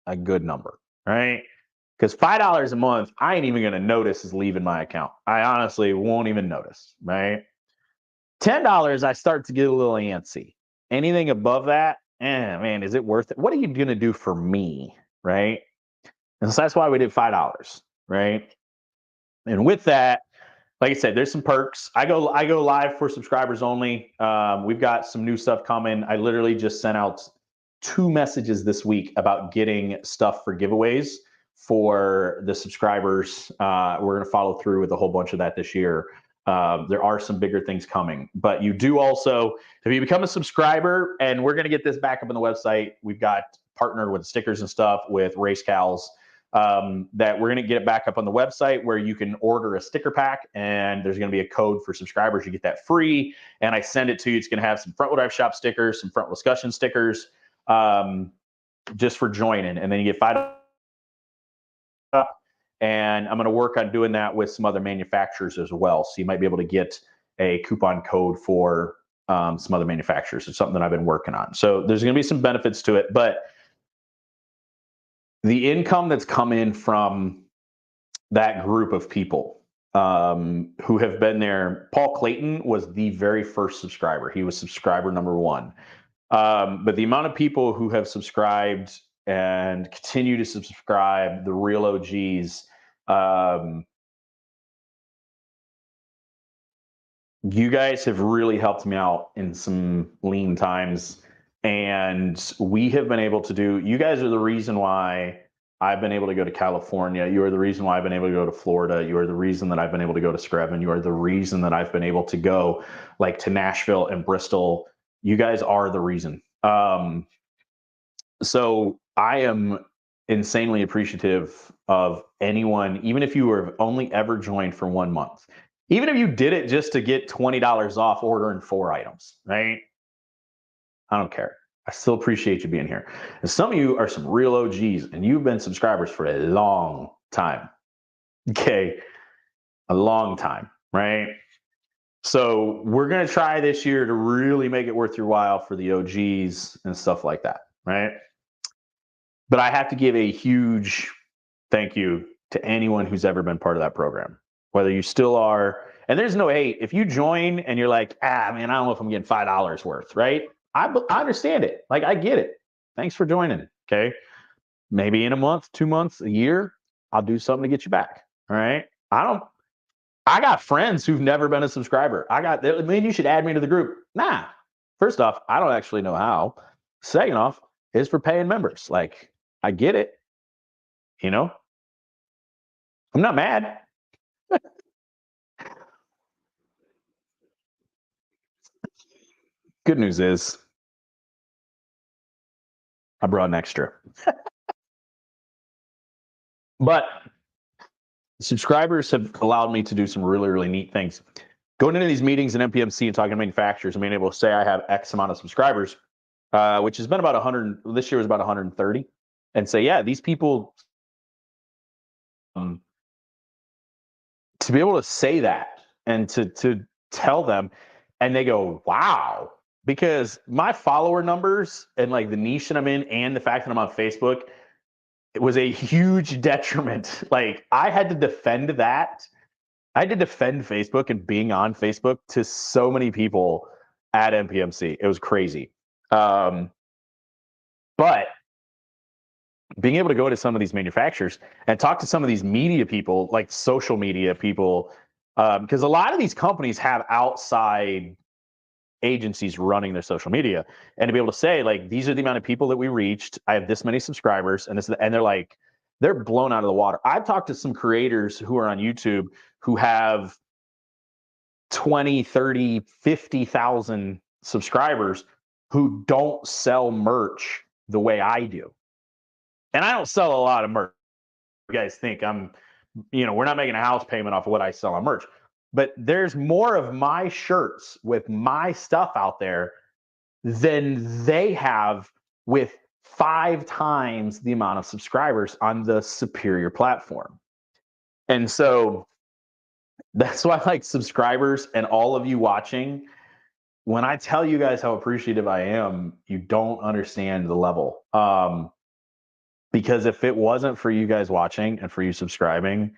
a good number. Right. Because $5 a month, I ain't even going to notice is leaving my account. I honestly won't even notice, right? $10, I start to get a little antsy. Anything above that, man, is it worth it? What are you going to do for me, right? And so that's why we did $5, right? And with that, like I said, there's some perks. I go live for subscribers only. We've got some new stuff coming. I literally just sent out 2 messages this week about getting stuff for giveaways for the subscribers. We're going to follow through with a whole bunch of that this year. There are some bigger things coming, but you do also, if you become a subscriber, and we're going to get this back up on the website, we've got partnered with stickers and stuff with Race Cows, that we're going to get it back up on the website where you can order a sticker pack, and there's going to be a code for subscribers. You get that free, and I send it to you. It's going to have some Front Wheel Drive Shop stickers, some Front Wheel Discussion stickers, just for joining, and then you get $5. And I'm going to work on doing that with some other manufacturers as well. So you might be able to get a coupon code for some other manufacturers. It's something that I've been working on. So there's going to be some benefits to it, but the income that's come in from that group of people who have been there. Paul Clayton was the very first subscriber. He was subscriber number 1. But the amount of people who have subscribed and continue to subscribe, the real OGs, you guys have really helped me out in some lean times, and we have been able to do, you guys are the reason why I've been able to go to California. You are the reason why I've been able to go to Florida. You are the reason that I've been able to go to Screven. You are the reason that I've been able to go like to Nashville and Bristol. You guys are the reason. So I am insanely appreciative of anyone, even if you were only ever joined for 1 month, even if you did it just to get $20 off ordering 4 items, right? I don't care. I still appreciate you being here. And some of you are some real OGs, and you've been subscribers for a long time. Okay. A long time, right? So we're going to try this year to really make it worth your while for the OGs and stuff like that, right? But I have to give a huge thank you to anyone who's ever been part of that program, whether you still are. And there's no hate. If you join and you're like, man, I don't know if I'm getting $5 worth, right? I understand it. Like, I get it. Thanks for joining. Okay. Maybe in a month, 2 months, a year, I'll do something to get you back. All right. I got friends who've never been a subscriber. Man, you should add me to the group. Nah. First off, I don't actually know how. Second off, it's for paying members. Like, I get it. You know, I'm not mad. Good news is I brought an extra. But subscribers have allowed me to do some really, really neat things. Going into these meetings in NPMC and talking to manufacturers and being able to say I have X amount of subscribers, which has been about 100, this year was about 130, and say, yeah, these people, to be able to say that and to tell them, and they go, wow, because my follower numbers and like the niche that I'm in and the fact that I'm on Facebook, it was a huge detriment. Like, I had to defend that. I had to defend Facebook and being on Facebook to so many people at NPMC. It was crazy. But being able to go to some of these manufacturers and talk to some of these media people, like social media people, because a lot of these companies have outside agencies running their social media, and to be able to say, like, these are the amount of people that we reached. I have this many subscribers, and they're like, they're blown out of the water. I've talked to some creators who are on YouTube who have 20, 30, 50,000 subscribers who don't sell merch the way I do. And I don't sell a lot of merch. You guys think we're not making a house payment off of what I sell on merch. But there's more of my shirts with my stuff out there than they have with 5 times the amount of subscribers on the superior platform. And so that's why, like, subscribers and all of you watching, when I tell you guys how appreciative I am, you don't understand the level. Because if it wasn't for you guys watching and for you subscribing,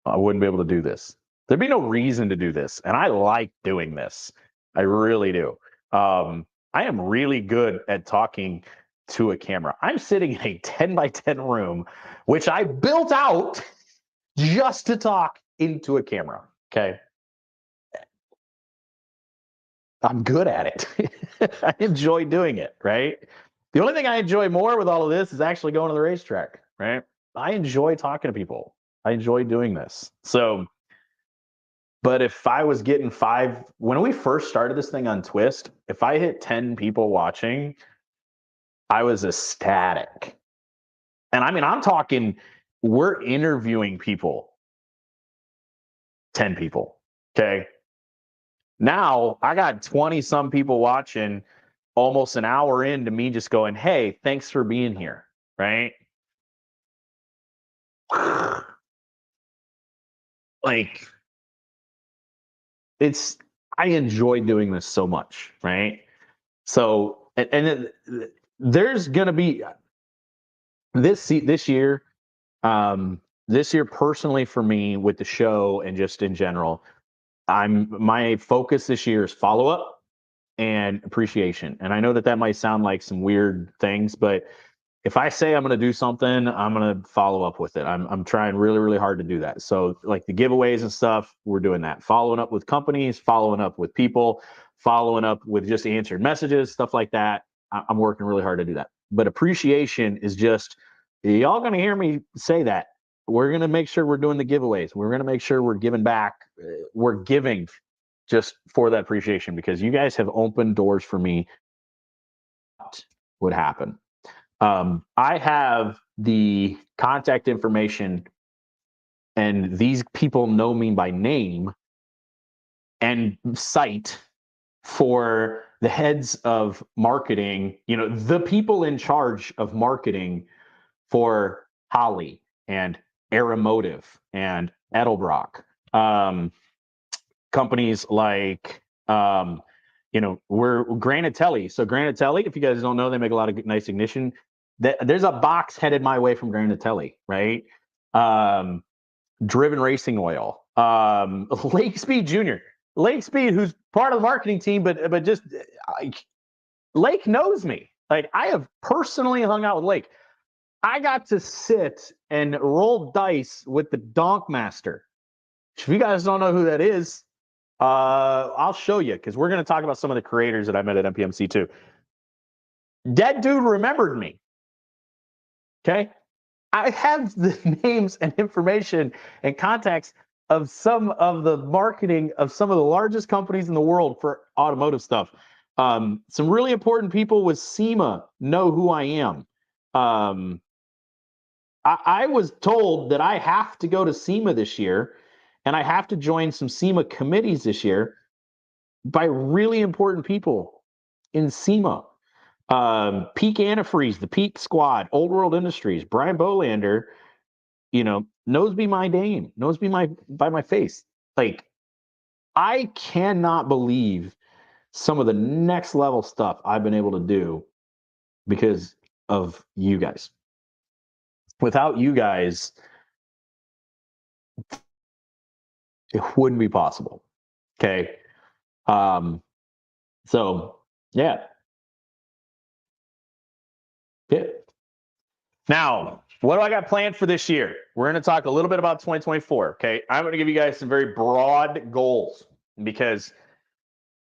I wouldn't be able to do this. There'd be no reason to do this. And I like doing this. I really do. I am really good at talking to a camera. I'm sitting in a 10 by 10 room, which I built out just to talk into a camera. Okay. I'm good at it. I enjoy doing it, right? The only thing I enjoy more with all of this is actually going to the racetrack, right? I enjoy talking to people. I enjoy doing this. So, but if I was getting when we first started this thing on Twist, if I hit 10 people watching, I was ecstatic. And I mean, I'm talking, we're interviewing people, 10 people. Okay. Now I got 20 some people watching, almost an hour into me just going, hey, thanks for being here. Right. Like, I enjoy doing this so much. Right. So, there's going to be this year, this year personally for me with the show and just in general, my focus this year is follow up and appreciation. And I know that that might sound like some weird things, but if I say I'm going to do something, I'm going to follow up with it. I'm trying really, really hard to do that. So like the giveaways and stuff, we're doing that. Following up with companies, following up with people, following up with just answered messages, stuff like that. I'm working really hard to do that. But appreciation is just, y'all going to hear me say that. We're going to make sure we're doing the giveaways. We're going to make sure we're giving back. We're giving just for that appreciation because you guys have opened doors for me. What would happen? I have the contact information, and these people know me by name and site for the heads of marketing, the people in charge of marketing for Holley and Aeromotive and Edelbrock. Companies like, we're Granatelli. So Granatelli, if you guys don't know, they make a lot of nice ignition. There's a box headed my way from Granatelli, right? Driven Racing Oil, Lake Speed Jr., Lake Speed, who's part of the marketing team, but just Lake knows me. Like I have personally hung out with Lake. I got to sit and roll dice with the Donkmaster. If you guys don't know who that is, I'll show you because we're going to talk about some of the creators that I met at NPMC too. Dead dude remembered me. Okay. I have the names and information and contacts of some of the marketing of some of the largest companies in the world for automotive stuff. Some really important people with SEMA know who I am. I was told that I have to go to SEMA this year and I have to join some SEMA committees this year by really important people in SEMA. Peak Antifreeze, the Peak Squad, Old World Industries, Brian Bolander, knows me my name, knows me by my face. Like, I cannot believe some of the next level stuff I've been able to do because of you guys. Without you guys, it wouldn't be possible. Okay. So yeah. Yeah. Now, what do I got planned for this year? We're going to talk a little bit about 2024. Okay. I'm going to give you guys some very broad goals because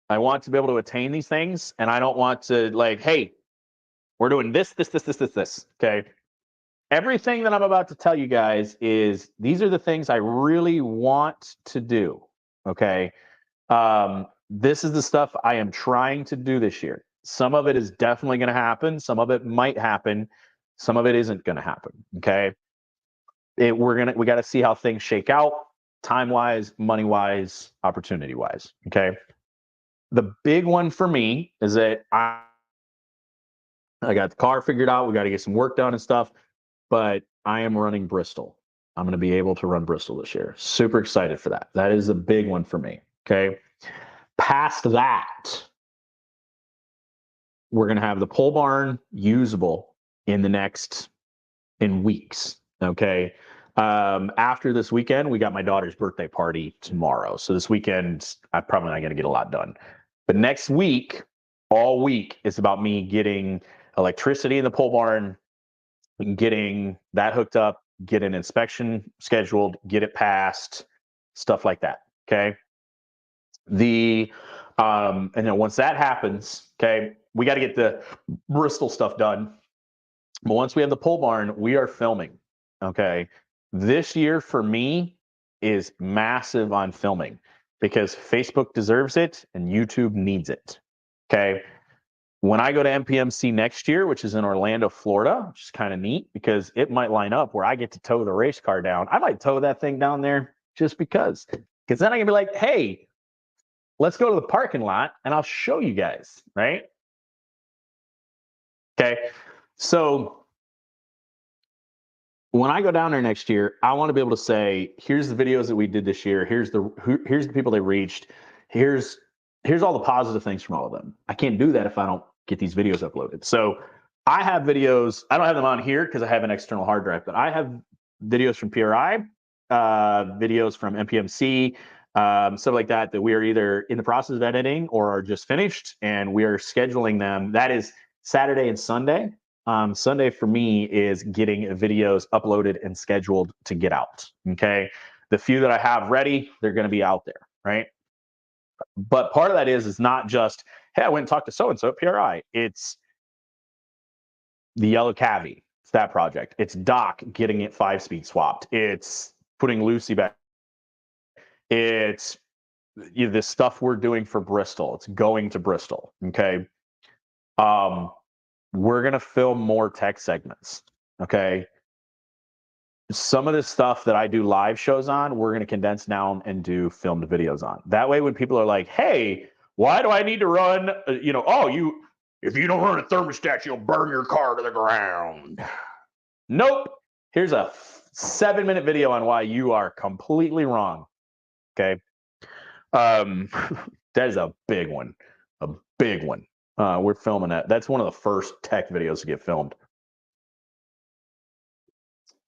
I want to be able to attain these things. And I don't want to hey, we're doing this. Okay. Everything that I'm about to tell you guys these are the things I really want to do. Okay. This is the stuff I am trying to do this year. Some of it is definitely going to happen. Some of it might happen. Some of it isn't going to happen. Okay. We got to see how things shake out time-wise, money-wise, opportunity-wise. Okay. The big one for me is that I got the car figured out. We got to get some work done and stuff, but I am running Bristol. I'm going to be able to run Bristol this year. Super excited for that. That is a big one for me. Okay. Past that, we're going to have the pole barn usable in weeks. Okay. After this weekend, we got my daughter's birthday party tomorrow. So this weekend, I'm probably not going to get a lot done. But next week, all week, is about me getting electricity in the pole barn, getting that hooked up, get an inspection scheduled, get it passed, stuff like that. Okay. The And then once that happens, okay, we got to get the Bristol stuff done. But once we have the pole barn, we are filming. Okay. This year for me is massive on filming because Facebook deserves it and YouTube needs it. Okay. When I go to MPMC next year, which is in Orlando, Florida, which is kind of neat because it might line up where I get to tow the race car down. I might tow that thing down there just because then I can be like, hey, let's go to the parking lot and I'll show you guys, right? Okay. So when I go down there next year, I want to be able to say, here's the videos that we did this year. Here's the people they reached. Here's all the positive things from all of them. I can't do that if I don't get these videos uploaded. So I have videos. I don't have them on here because I have an external hard drive, but I have videos from PRI, videos from MPMC, stuff like that we are either in the process of editing or are just finished, and we are scheduling them. That is Saturday and Sunday. Sunday for me is getting videos uploaded and scheduled to get out. Okay. The few that I have ready, they're going to be out there. Right. But part of that is not just, hey, I went and talked to so-and-so at PRI. It's the yellow Cavi. It's that project. It's Doc getting it 5-speed swapped. It's putting Lucy back. It's the stuff we're doing for Bristol. It's going to Bristol. Okay. We're going to film more tech segments. Okay. Some of this stuff that I do live shows on, we're going to condense down and do filmed videos on. That way, when people are like, hey, why do I need to run, if you don't run a thermostat, you'll burn your car to the ground. Nope. Here's a 7-minute video on why you are completely wrong. Okay. That is a big one. A big one. We're filming that. That's one of the first tech videos to get filmed.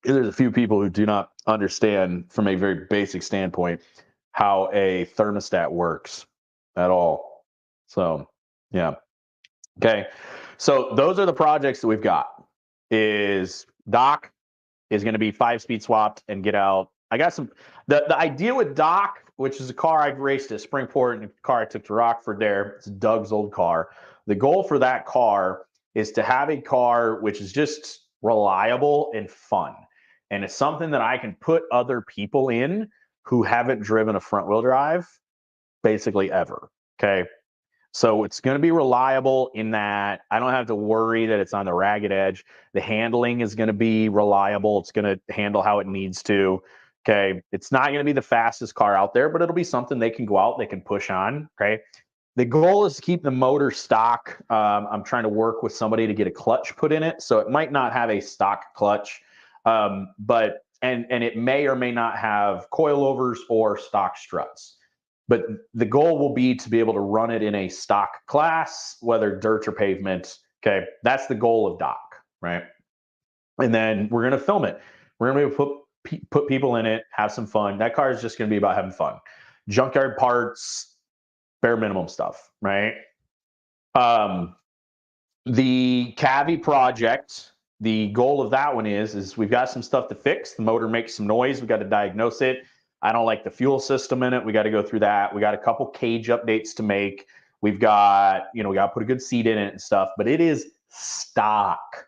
There's a few people who do not understand from a very basic standpoint how a thermostat works at all. So, yeah. Okay. So those are the projects that we've got. Is Doc is going to be 5-speed swapped and get out. I got some, the idea with Doc, which is a car I've raced at Springport and a car I took to Rockford there. It's Doug's old car. The goal for that car is to have a car which is just reliable and fun. And it's something that I can put other people in who haven't driven a front wheel drive basically ever. Okay. So it's going to be reliable in that I don't have to worry that it's on the ragged edge. The handling is going to be reliable. It's going to handle how it needs to. Okay. It's not going to be the fastest car out there, but it'll be something they can go out, they can push on. Okay. The goal is to keep the motor stock. I'm trying to work with somebody to get a clutch put in it. So it might not have a stock clutch, but it may or may not have coilovers or stock struts. But the goal will be to be able to run it in a stock class, whether dirt or pavement. Okay. That's the goal of Doc, right? And then we're going to film it. We're going to put people in it, have some fun. That car is just going to be about having fun. Junkyard parts, bare minimum stuff, right? The Cavi project, the goal of that one is we've got some stuff to fix. The motor makes some noise. We got to diagnose it. I don't like the fuel system in it. We got to go through that. We got a couple cage updates to make. We've got, we got to put a good seat in it and stuff, but it is stock.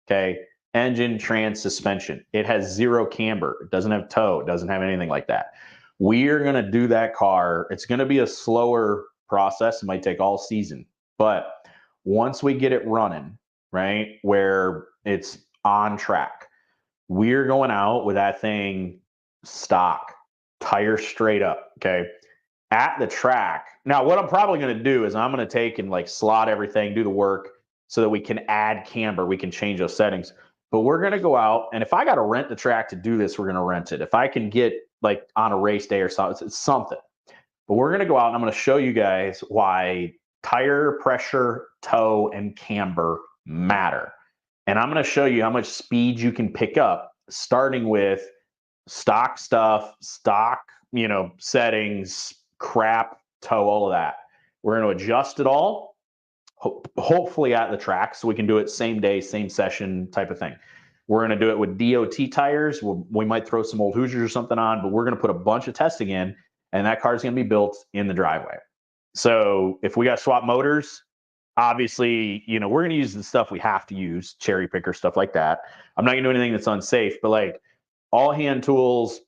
Okay. Engine, trans, suspension. It has 0 camber. It doesn't have tow. It doesn't have anything like that. We're going to do that car. It's going to be a slower process. It might take all season, but once we get it running, right, where it's on track, we're going out with that thing stock, tire straight up, okay, at the track. Now, what I'm probably going to do is I'm going to take and slot everything, do the work so that we can add camber. We can change those settings. But we're going to go out, and if I got to rent the track to do this, we're going to rent it. If I can get on a race day or something, it's something. But we're going to go out, and I'm going to show you guys why tire pressure, toe, and camber matter. And I'm going to show you how much speed you can pick up, starting with stock stuff, stock, settings, crap, toe, all of that. We're going to adjust it all, hopefully at the track, so we can do it same day, same session type of thing. We're going to do it with DOT tires. We might throw some old Hoosiers or something on, but we're going to put a bunch of testing in, and that car is going to be built in the driveway. So if we got to swap motors, obviously, you know, we're going to use the stuff we have to use, cherry picker, stuff like that. I'm not going to do anything that's unsafe, but like all hand tools,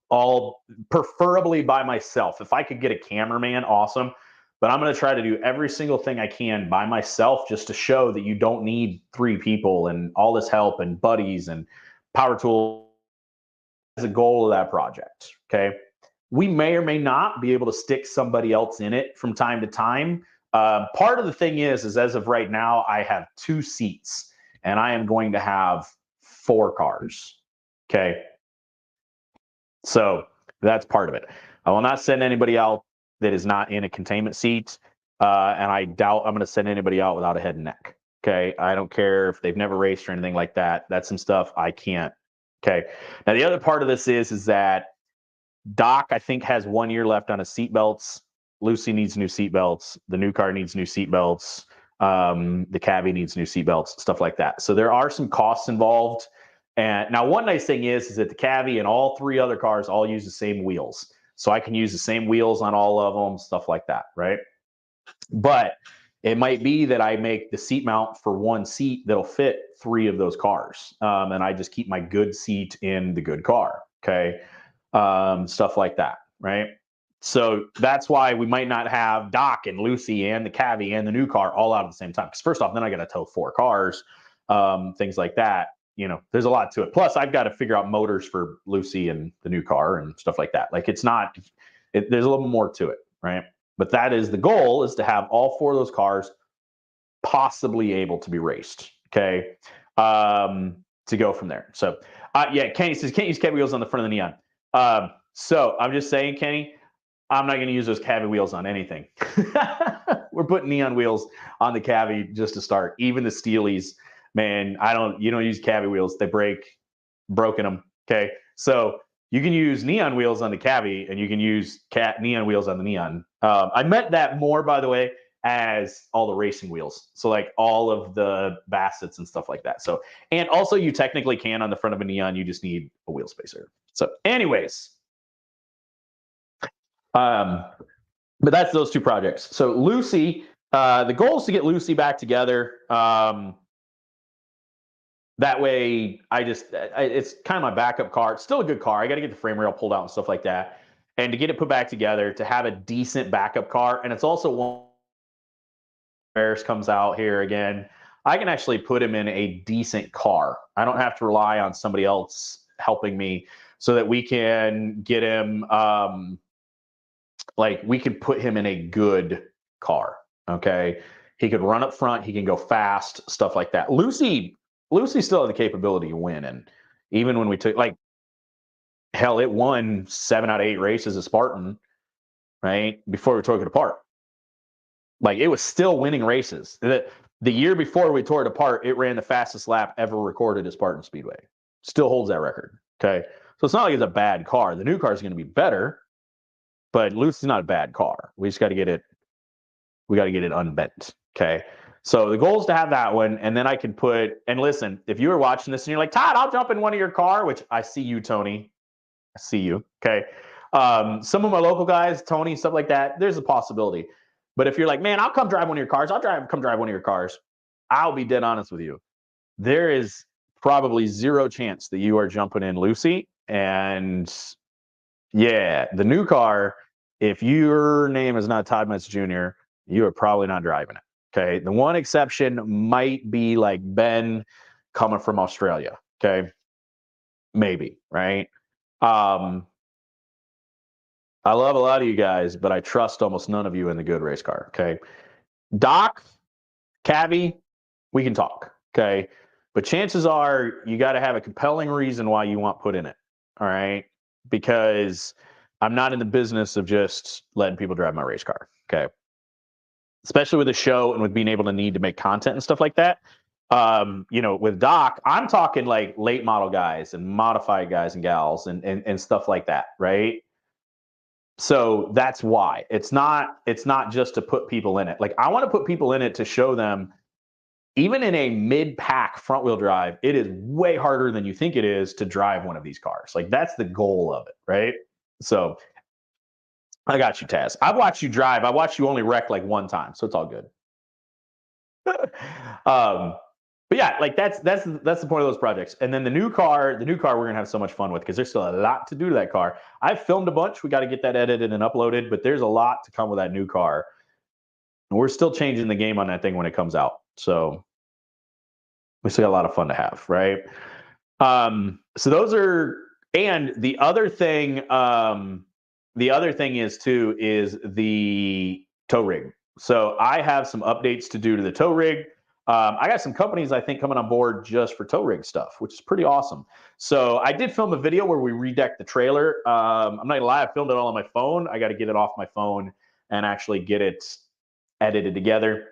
all preferably by myself. If I could get a cameraman, awesome. But I'm going to try to do every single thing I can by myself just to show that you don't need 3 people and all this help and buddies and power tools as a goal of that project. Okay. We may or may not be able to stick somebody else in it from time to time. Part of the thing is as of right now, I have 2 seats and I am going to have 4 cars. Okay. So that's part of it. I will not send anybody out that is not in a containment seat. And I doubt I'm going to send anybody out without a head and neck. Okay. I don't care if they've never raced or anything like that. That's some stuff I can't. Okay. Now, the other part of this is that Doc, I think, has 1 year left on his seatbelts. Lucy needs new seatbelts. The new car needs new seatbelts. The Cavi needs new seatbelts, stuff like that. So there are some costs involved. And now one nice thing is that the Cavi and all 3 other cars all use the same wheels. So I can use the same wheels on all of them, stuff like that, right? But it might be that I make the seat mount for 1 seat that'll fit 3 of those cars. And I just keep my good seat in the good car, okay? Stuff like that, right? So that's why we might not have Doc and Lucy and the Cavi and the new car all out at the same time. Because first off, then I got to tow 4 cars, things like that. You know, there's a lot to it. Plus, I've got to figure out motors for Lucy and the new car and stuff like that. Like it's not, there's a little more to it, right? But that is the goal, is to have all 4 of those cars possibly able to be raced, okay? To go from there. So, yeah, Kenny says, can't use Cavi wheels on the front of the Neon. So I'm just saying, Kenny, I'm not going to use those Cavi wheels on anything. We're putting Neon wheels on the Cavi just to start. Even the Steelies, man, you don't use Cavi wheels. They broken them. Okay. So you can use Neon wheels on the Cavi and you can use Neon wheels on the Neon. I meant that more, by the way, as all the racing wheels. So like all of the Bassett's and stuff like that. So, and also you technically can on the front of a Neon, you just need a wheel spacer. So anyways, but that's those 2 projects. So Lucy, the goal is to get Lucy back together. That way it's kind of my backup car. It's still a good car. I got to get the frame rail pulled out and stuff like that. And to get it put back together, to have a decent backup car. And it's also one, Ferris comes out here again, I can actually put him in a decent car. I don't have to rely on somebody else helping me, so that we can get him, like we could put him in a good car. Okay. He could run up front. He can go fast, stuff like that. Lucy still has the capability to win. And even when we took, like, hell, it won 7 out of 8 races of Spartan, right? Before we took it apart. Like, it was still winning races. The year before we tore it apart, it ran the fastest lap ever recorded at Spartan Speedway. Still holds that record. Okay. So it's not like it's a bad car. The new car is going to be better, but Lucy's not a bad car. We just got to get it. We got to get it unbent. Okay. So the goal is to have that one. And then I can put, and listen, if you were watching this and you're like, Todd, I'll jump in one of your car, which I see you, Tony. I see you. Okay. Some of my local guys, Tony, stuff like that, there's a possibility. But if you're like, man, I'll come drive one of your cars. Come drive one of your cars. I'll be dead honest with you. There is probably 0 chance that you are jumping in Lucy. And yeah, the new car, if your name is not Todd Metz Jr., you are probably not driving it. Okay. The one exception might be like Ben coming from Australia. Okay. Maybe, right? I love a lot of you guys, but I trust almost none of you in the good race car. Okay. Doc, Cavi, we can talk. Okay. But chances are you got to have a compelling reason why you want put in it. All right. Because I'm not in the business of just letting people drive my race car. Okay. Especially with a show and with being able to need to make content and stuff like that. With Doc, I'm talking like late model guys and modified guys and gals and stuff like that. Right. So that's why it's not just to put people in it. Like, I want to put people in it to show them, even in a mid-pack front wheel drive, it is way harder than you think it is to drive one of these cars. Like, that's the goal of it, right? So I got you, Taz. I've watched you drive. I watched you only wreck like one time, so it's all good. um, but yeah, like that's the point of those projects. And then the new car we're gonna have so much fun with because there's still a lot to do to that car. I've filmed a bunch. We got to get that edited and uploaded, but there's a lot to come with that new car. And we're still changing the game on that thing when it comes out. So we still got a lot of fun to have, right? So those are, and the other thing is too is the tow rig. So I have some updates to do to the tow rig. I got some companies I think coming on board just for tow rig stuff, which is pretty awesome. So I did film a video where we redecked the trailer. I'm not gonna lie, I filmed it all on my phone. I got to get it off my phone and actually get it edited together.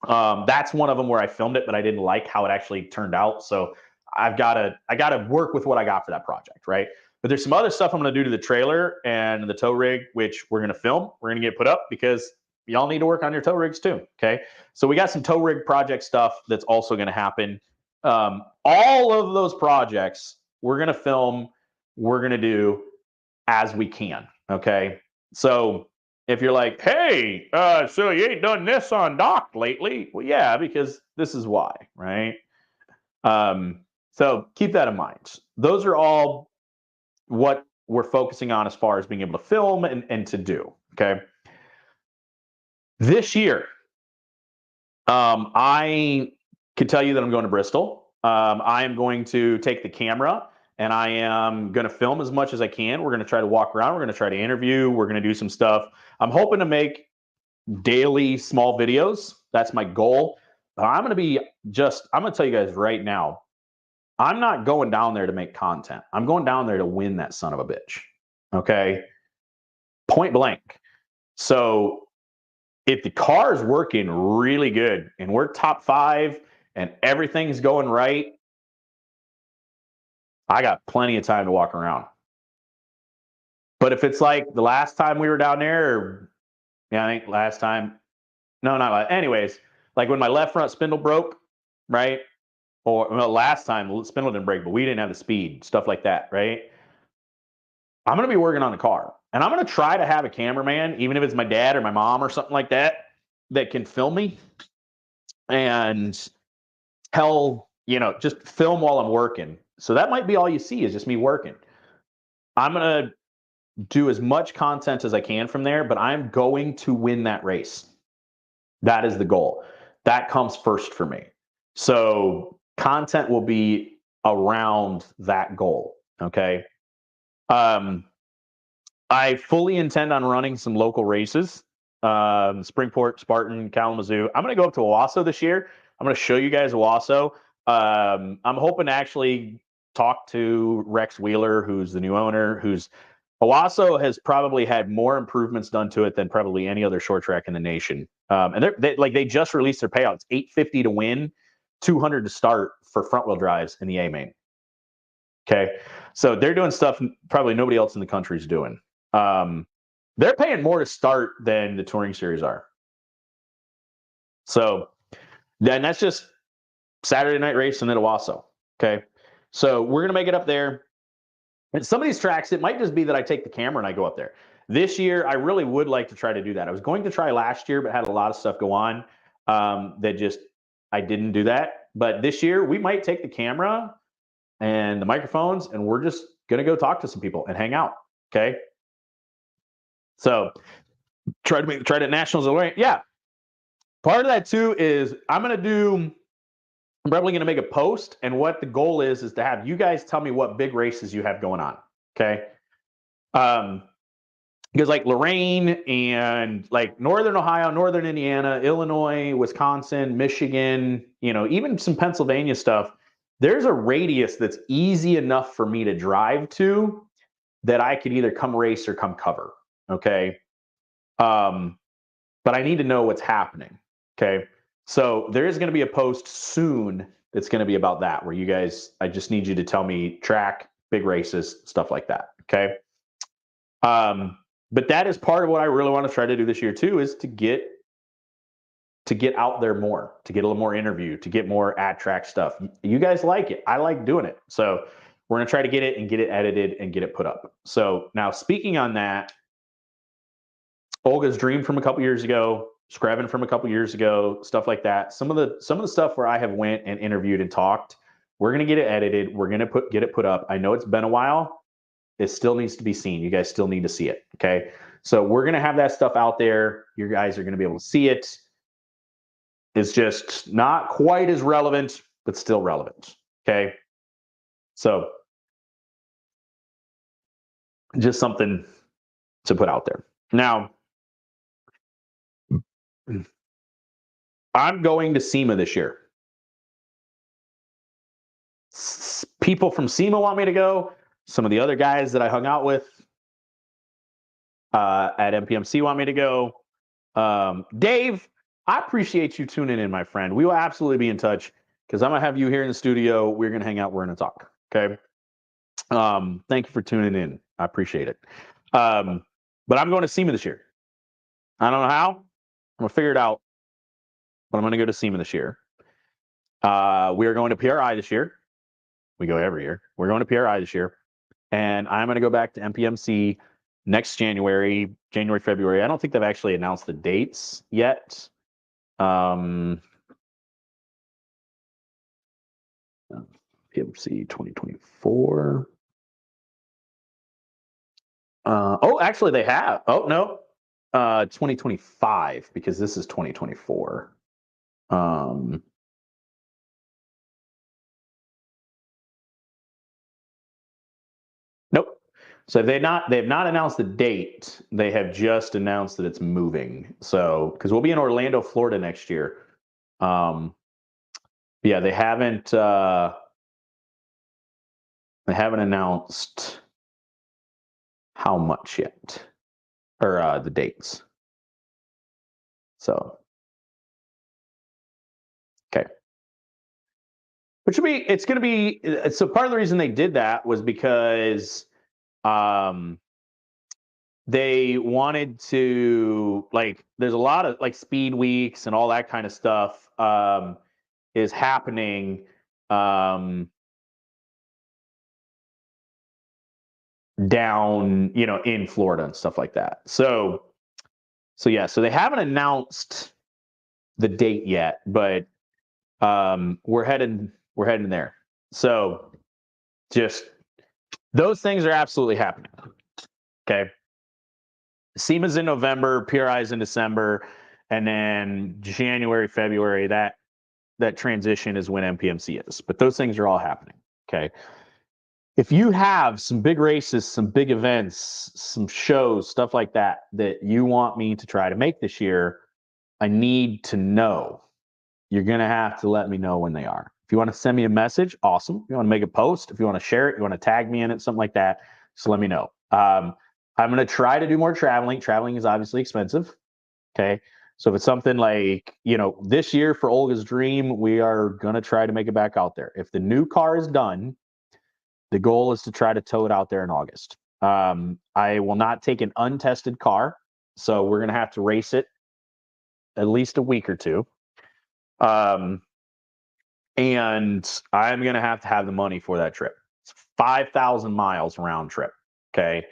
That's one of them where I filmed it, but I didn't like how it actually turned out. So I gotta work with what I got for that project, right? But there's some other stuff I'm gonna do to the trailer and the tow rig, which we're gonna film. We're gonna get put up because y'all need to work on your tow rigs too. Okay, so we got some tow rig project stuff that's also gonna happen. All of those projects we're gonna film. We're gonna do as we can. Okay, so if you're like, hey, so you ain't done this on dock lately, well, yeah, because this is why, right? So keep that in mind. Those are all what we're focusing on as far as being able to film and to do. Okay. This year, I can tell you that I'm going to Bristol. I am going to take the camera and I am going to film as much as I can. We're going to try to walk around. We're going to try to interview. We're going to do some stuff. I'm hoping to make daily small videos. That's my goal. But I'm going to tell you guys right now, I'm not going down there to make content. I'm going down there to win that son of a bitch. Okay. Point blank. So if the car is working really good and we're top 5 and everything's going right, I got plenty of time to walk around. But if it's like the last time we were down there, or yeah, I think last time, no, not like, anyways, like when my left front spindle broke, right? Or well, last time the spindle didn't break, but we didn't have the speed, stuff like that, right? I'm going to be working on the car. And I'm going to try to have a cameraman, even if it's my dad or my mom or something like that, that can film me and just film while I'm working. So that might be all you see is just me working. I'm going to do as much content as I can from there, but I'm going to win that race. That is the goal. That comes first for me. So content will be around that goal. Okay. I fully intend on running some local races. Springport, Spartan, Kalamazoo. I'm going to go up to Owasso this year. I'm going to show you guys Owasso. I'm hoping to actually talk to Rex Wheeler, who's the new owner, Owasso has probably had more improvements done to it than probably any other short track in the nation. And they just released their payouts, $850 to win, $200 to start for front wheel drives in the A main. Okay. So they're doing stuff probably nobody else in the country is doing. They're paying more to start than the touring series are. So then that's just Saturday night race and then Owasso. Okay. So we're going to make it up there. And some of these tracks, it might just be that I take the camera and I go up there. This year, I really would like to try to do that. I was going to try last year, but had a lot of stuff go on I didn't do that. But this year, we might take the camera and the microphones, and we're just going to go talk to some people and hang out. Okay. So try to nationals. Yeah. Part of that too is I'm probably going to make a post, and what the goal is to have you guys tell me what big races you have going on. Okay. Because like Lorain and like Northern Ohio, Northern Indiana, Illinois, Wisconsin, Michigan, even some Pennsylvania stuff, there's a radius that's easy enough for me to drive to that I could either come race or come cover. Okay. But I need to know what's happening. Okay. So there is going to be a post soon that's going to be about that, where you guys, I just need you to tell me track, big races, stuff like that. Okay. But that is part of what I really want to try to do this year too, is to get out there more, to get a little more interview, to get more at track stuff. You guys like it. I like doing it. So we're going to try to get it edited and get it put up. So now speaking on that, Olga's Dream from a couple years ago, Screven from a couple years ago, stuff like that. Some of the stuff where I have went and interviewed and talked, we're gonna get it edited. We're gonna get it put up. I know it's been a while. It still needs to be seen. You guys still need to see it. Okay. So we're gonna have that stuff out there. You guys are gonna be able to see it. It's just not quite as relevant, but still relevant. Okay. So just something to put out there. Now, I'm going to SEMA this year. People from SEMA want me to go. Some of the other guys that I hung out with at MPMC want me to go. Dave, I appreciate you tuning in, my friend. We will absolutely be in touch because I'm going to have you here in the studio. We're going to hang out. We're going to talk. Okay. Thank you for tuning in. I appreciate it. But I'm going to SEMA this year. I don't know how. I'm going to figure it out. But I'm going to go to SEMA this year. We are going to PRI this year. We go every year. We're going to PRI this year. And I'm going to go back to MPMC next January, February. I don't think they've actually announced the dates yet. PMC 2024. Oh, actually they have. Oh, no. 2025, because this is 2024. Nope. So they've not announced the date. They have just announced that it's moving. So because we'll be in Orlando, Florida next year. Yeah, they haven't announced how much yet, or the dates. So okay. It's going to be, so part of the reason they did that was because they wanted to, like, there's a lot of like speed weeks and all that kind of stuff is happening down, in Florida and stuff like that. So yeah, so they haven't announced the date yet, but we're heading there. So just those things are absolutely happening. Okay. SEMA's in November, PRI's in December, and then January, February, that transition is when MPMC is. But those things are all happening. Okay. If you have some big races, some big events, some shows, stuff like that you want me to try to make this year, I need to know. You're going to have to let me know when they are. If you want to send me a message, awesome. If you want to make a post, if you want to share it, you want to tag me in it, something like that, just let me know. I'm going to try to do more traveling. Traveling is obviously expensive. Okay. So if it's something like, this year for Olga's Dream, we are going to try to make it back out there. If the new car is done, the goal is to try to tow it out there in August. I will not take an untested car. So we're going to have to race it at least a week or two. And I'm going to have the money for that trip. It's 5,000 miles round trip. Okay.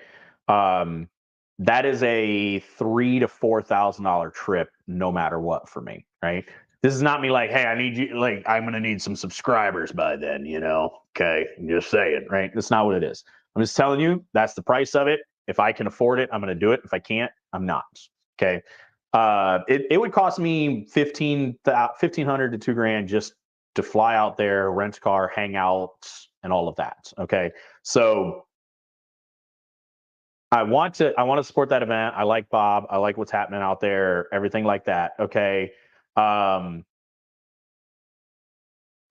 That is a $3,000 to $4,000 trip, no matter what, for me. Right. This is not me like, hey, I need you, like, I'm going to need some subscribers by then, Okay. I'm just saying, right? That's not what it is. I'm just telling you, that's the price of it. If I can afford it, I'm going to do it. If I can't, I'm not. Okay. It would cost me $1,500 to $2,000 just to fly out there, rent a car, hang out, and all of that. Okay. So I want to support that event. I like Bob. I like what's happening out there, everything like that. Okay.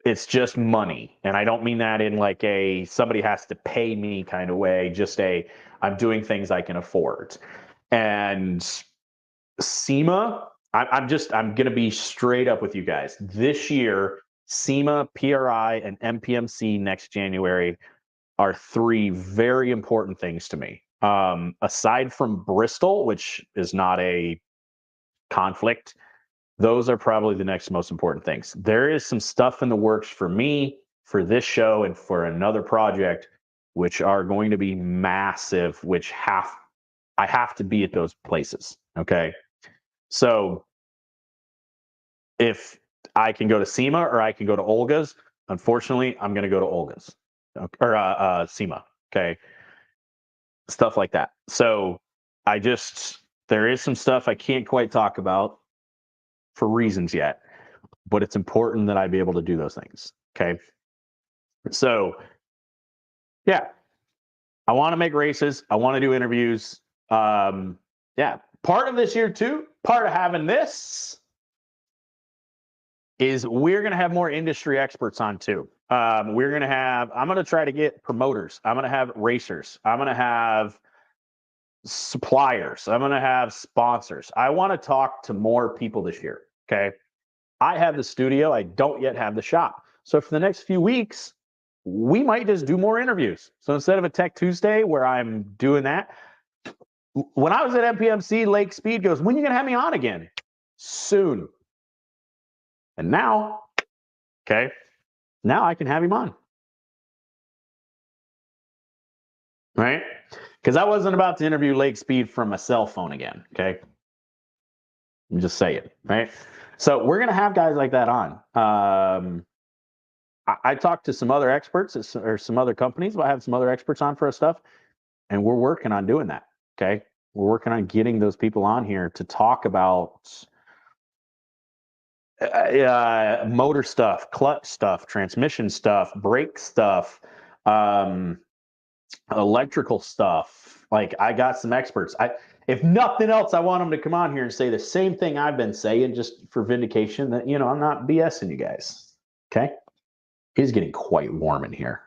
It's just money. And I don't mean that in like a somebody has to pay me kind of way, just I'm doing things I can afford. And SEMA, I'm going to be straight up with you guys. This year, SEMA, PRI, and MPMC next January are three very important things to me. Aside from Bristol, which is not a conflict, those are probably the next most important things. There is some stuff in the works for me, for this show, and for another project, which are going to be massive, which I have to be at those places. Okay. So if I can go to SEMA or I can go to Olga's, unfortunately, I'm going to go to Olga's or SEMA. Okay. Stuff like that. So there is some stuff I can't quite talk about for reasons yet, but it's important that I be able to do those things. Okay. So, yeah, I want to make races. I want to do interviews. Yeah, part of this year too, part of having this is we're going to have more industry experts on too. I'm going to try to get promoters. I'm going to have racers. I'm going to have suppliers. I'm going to have sponsors. I want to talk to more people this year. Okay. I have the studio. I don't yet have the shop. So for the next few weeks, we might just do more interviews. So instead of a Tech Tuesday where I'm doing that, when I was at MPMC, Lake Speed goes, when are you going to have me on again? Soon. And now, okay, now I can have him on. Right? Because I wasn't about to interview Lake Speed from a cell phone again. Okay. I'm just saying. Right. So we're going to have guys like that on. I talked to some other experts or some other companies. I have some other experts on for us stuff, and we're working on doing that. Okay. We're working on getting those people on here to talk about motor stuff, clutch stuff, transmission stuff, brake stuff, electrical stuff. Like, I got some experts. If nothing else, I want them to come on here and say the same thing I've been saying, just for vindication that, I'm not BSing you guys. Okay. It's getting quite warm in here.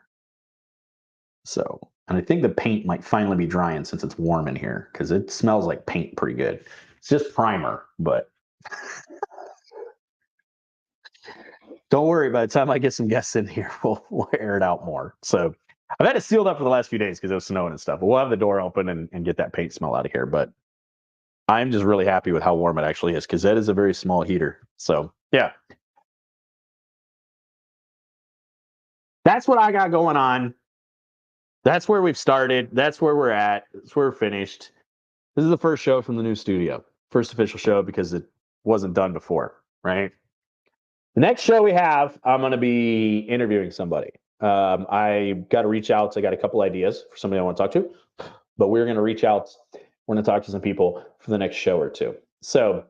So, and I think the paint might finally be drying since it's warm in here, because it smells like paint pretty good. It's just primer, but don't worry. By the time I get some guests in here, we'll air it out more. So I've had it sealed up for the last few days because it was snowing and stuff. But we'll have the door open and get that paint smell out of here. But I'm just really happy with how warm it actually is, because that is a very small heater. So yeah, that's what I got going on. That's where we've started. That's where we're at. That's where we're finished. This is the first show from the new studio, first official show, because it wasn't done before, right? The next show we have, I'm going to be interviewing somebody. I got to reach out. I got a couple ideas for somebody I want to talk to, but we're going to reach out. We're going to talk to some people for the next show or two. So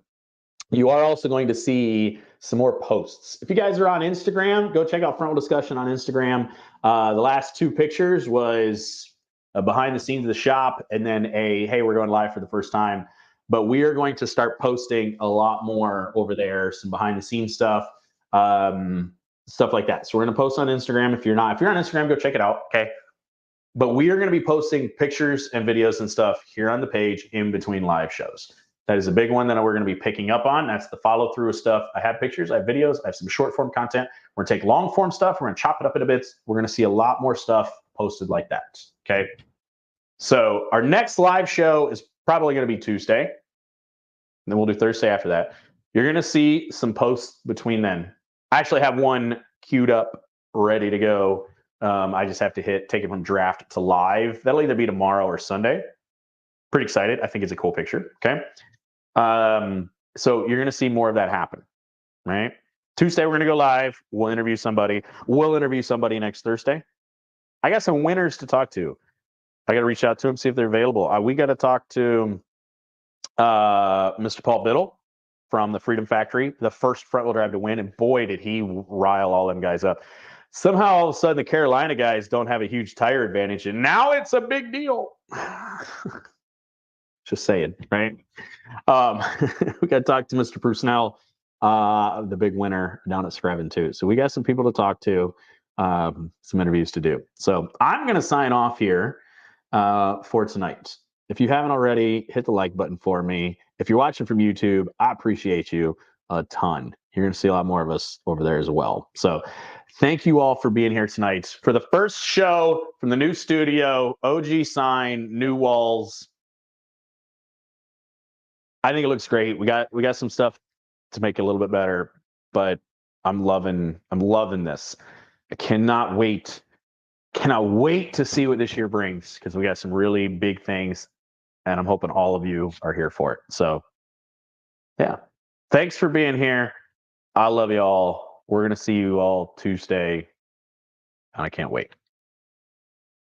you are also going to see some more posts. If you guys are on Instagram, go check out Front Wheel Discussion on Instagram. The last two pictures was behind the scenes of the shop, and then hey, we're going live for the first time. But we are going to start posting a lot more over there, some behind the scenes stuff, stuff like that. So we're going to post on Instagram. If you're on Instagram, go check it out. Okay. But we are going to be posting pictures and videos and stuff here on the page in between live shows. That is a big one that we're going to be picking up on. That's the follow through of stuff. I have pictures, I have videos, I have some short form content. We're going to take long form stuff. We're going to chop it up into bits. We're going to see a lot more stuff posted like that. Okay. So our next live show is probably going to be Tuesday. And then we'll do Thursday after that. You're going to see some posts between then. I actually have one queued up, ready to go. I just have to take it from draft to live. That'll either be tomorrow or Sunday. Pretty excited. I think it's a cool picture. Okay. So you're going to see more of that happen, right? Tuesday, we're going to go live. We'll interview somebody. We'll interview somebody next Thursday. I got some winners to talk to. I got to reach out to them, see if they're available. We got to talk to Mr. Paul Biddle from the Freedom Factory, the first front wheel drive to win. And boy, did he rile all them guys up. Somehow, all of a sudden, the Carolina guys don't have a huge tire advantage, and now it's a big deal. Just saying, right? We got to talk to Mr. Purcell, the big winner down at Screven too. So we got some people to talk to, some interviews to do. So I'm going to sign off here for tonight. If you haven't already, hit the like button for me. If you're watching from YouTube, I appreciate you a ton. You're going to see a lot more of us over there as well. So thank you all for being here tonight for the first show from the new studio. OG sign, new walls. I think it looks great. We got some stuff to make it a little bit better, but I'm loving this. I cannot wait to see what this year brings, because we got some really big things and I'm hoping all of you are here for it. So, yeah. Thanks for being here. I love you all. We're going to see you all Tuesday, and I can't wait.